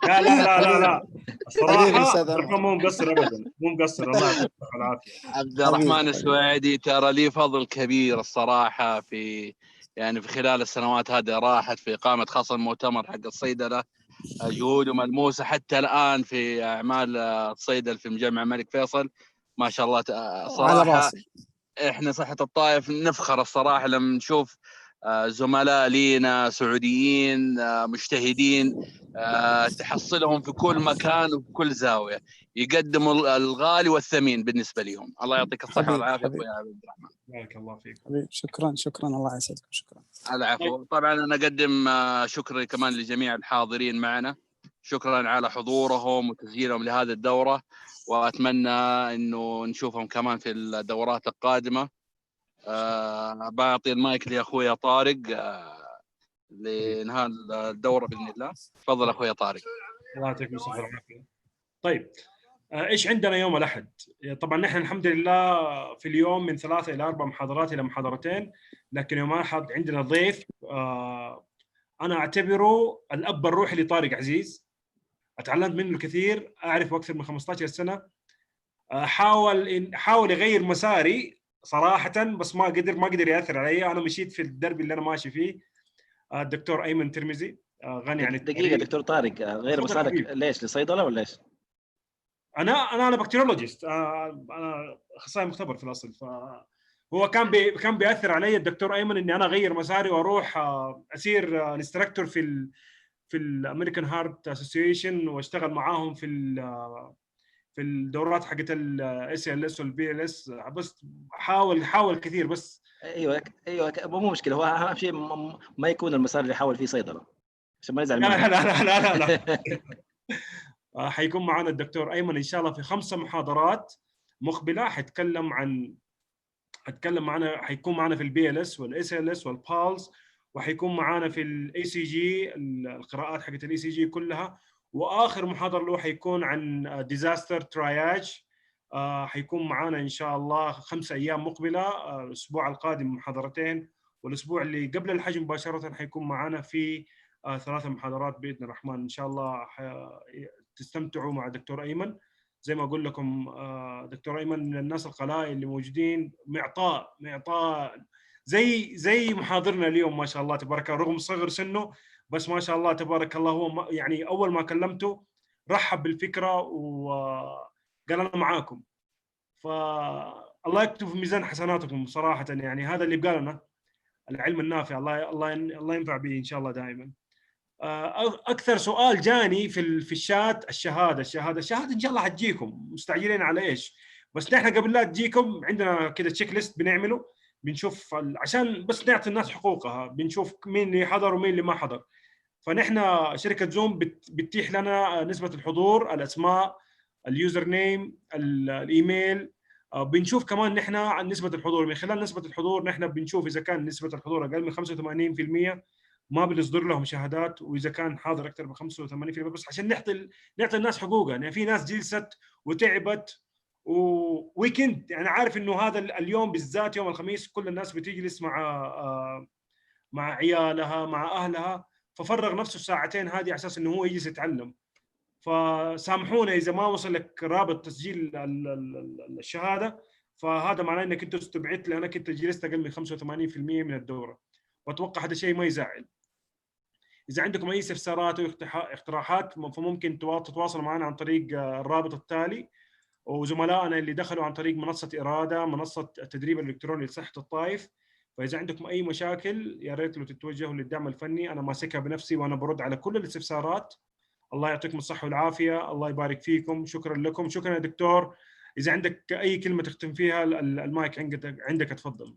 B: لا الصراحه عبد الرحمن مو مقصر ابدا، مو مقصر. الله يعطيك العافيه.
E: عبد الرحمن السويدي ترى لي فضل كبير الصراحه في خلال السنوات هذه راحت في اقامه خاصه المؤتمر حق الصيدله. جهوده ملموسه حتى الان في اعمال الصيدله في مجمع الملك فيصل، ما شاء الله صراحه. احنا صحه الطائف نفخر الصراحه لما نشوف زملاء لينا سعوديين مجتهدين تحصلهم في كل مكان وفي كل زاويه، يقدموا الغالي والثمين بالنسبه لهم. الله يعطيك الصحه والعافيه اخوي عبد الرحمن.
B: بارك الله فيك.
D: شكرا الله يسعدكم. شكرا.
E: العفو. طبعا انا اقدم شكري كمان لجميع الحاضرين معنا، شكرا على حضورهم وتسجيلهم لهذه الدوره، واتمنى انه نشوفهم كمان في الدورات القادمه. بعطي المايك لاخويا طارق لانهاء الدوره باذن الله. تفضل اخويا طارق.
B: الله يعطيك الصحه والعافيه. طيب ايش عندنا يوم الاحد؟ طبعا نحن الحمد لله في اليوم من 3 إلى 4 محاضرات الى محاضرتين، لكن يوم الاحد عندنا ضيف انا اعتبره الاب الروحي لطارق عزيز، اتعلمت منه الكثير، اعرفه اكثر من 15 سنه. حاول يغير مساري صراحه، بس ما قدر ياثر علي. انا مشيت في الدرب اللي انا ماشي فيه. الدكتور ايمن ترمزي غني عن التعريف.
C: دقيقه دكتور طارق، غير مسارك ليش؟ لصيدله ولا ايش؟
B: انا بكتيريولوجيست، انا اخصائي مختبر في الاصل. فهو كان بياثر علي الدكتور ايمن اني انا اغير مساري واروح اصير انستراكتور في الامريكان هارت اسوسيشن، واشتغل معاهم في الدورات حقت الاس ال اس والبي ال اس. بس حاول كثير بس.
C: ايوه مو مشكله، هو اهم شيء ما يكون المسار اللي حاول فيه صيدله عشان ما يزعل منه.
B: لا حيكون معنا الدكتور ايمن ان شاء الله في 5 محاضرات مقبله. حيتكلم معنا، حيكون معنا في البي ال اس والاس ال اس والبالز، وحيكون معنا في الاي سي جي، القراءات حقت الاي سي جي كلها. واخر محاضره له حيكون عن ديزاستر تراياج. حيكون معنا ان شاء الله 5 ايام مقبله. الاسبوع القادم محاضرتين، والاسبوع اللي قبل الحج مباشره حيكون معنا في 3 محاضرات باذن الرحمن. ان شاء الله تستمتعوا مع الدكتور ايمن. زي ما اقول لكم دكتور ايمن من الناس القلائل اللي موجودين، معطاء زي محاضرنا اليوم ما شاء الله تبارك الله، رغم صغر سنه بس ما شاء الله تبارك الله. هو يعني اول ما كلمته رحب بالفكره وقال انا معاكم. فالله يكتب في ميزان حسناتكم صراحه، يعني هذا اللي بقى لنا. العلم النافع. الله ينفع به ان شاء الله دائما. اكثر سؤال جاني في الشات الشهاده ان شاء الله حتجيكم. مستعجلين على ايش؟ بس نحن قبل لا تجيكم عندنا كده تشيك ليست بنعمله، بنشوف عشان بس نعطي الناس حقوقها، بنشوف مين اللي حضر ومين اللي ما حضر. فنحن شركه زوم بتتيح لنا نسبه الحضور، الاسماء، اليوزر نيم، الايميل. بنشوف كمان نحن نسبه الحضور. من خلال نسبه الحضور نحن بنشوف اذا كان نسبه الحضور اقل من 85% ما بنصدر لهم شهادات، واذا كان حاضر اكثر من 85% بس عشان نعطي الناس حقوقها. يعني في ناس جلست وتعبت وويكند، يعني عارف انه هذا اليوم بالذات يوم الخميس كل الناس بتجلس مع عيالها مع اهلها، ففرغ نفسه الساعتين هذه على اساس انه هو يجلس يتعلم. فسامحونا اذا ما وصل لك رابط تسجيل الشهاده، فهذا معناه انك انت استبعدت لانك انت جلست اقل من 85% من الدوره، واتوقع هذا شيء ما يزعل. اذا عندكم اي استفسارات او اقتراحات فممكن تتواصلوا معنا عن طريق الرابط التالي، وزملائنا اللي دخلوا عن طريق منصه اراده، منصه التدريب الالكتروني لصحه الطائف. فاذا عندكم اي مشاكل يا ريت لو تتوجهوا للدعم الفني، انا ماسكها بنفسي وانا برد على كل الاستفسارات. الله يعطيكم الصحه والعافيه، الله يبارك فيكم. شكرا لكم. شكرا يا دكتور. اذا عندك اي كلمه تختم فيها المايك عندك اتفضل.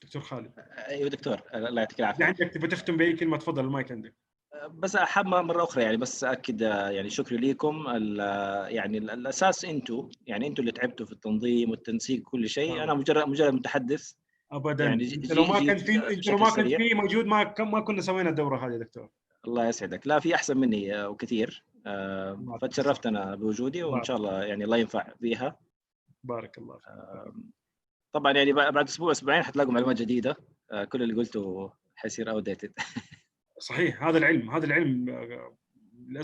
B: دكتور خالد.
C: ايوه دكتور، الله يعطيك العافيه.
B: اذا عندك تبغى تختم باي كلمه تفضل، المايك عندك.
C: بس احب مره اخرى يعني بس اكد يعني شكري لكم. يعني الاساس انتم اللي تعبتوا في التنظيم والتنسيق كل شيء. انا مجرد متحدث
B: ابدا.
C: يعني
B: انت لو ما كنت في موجود ما كنا سوينا الدوره هذه يا دكتور.
C: الله يسعدك. لا في احسن مني وكثير. فتشرفت انا بوجودي، وان شاء الله يعني الله ينفع فيها.
B: بارك الله فيك.
C: طبعا يعني بعد اسبوعين حتلاقوا معلومات جديده. كل اللي قلته حيصير outdated.
B: صحيح. هذا العلم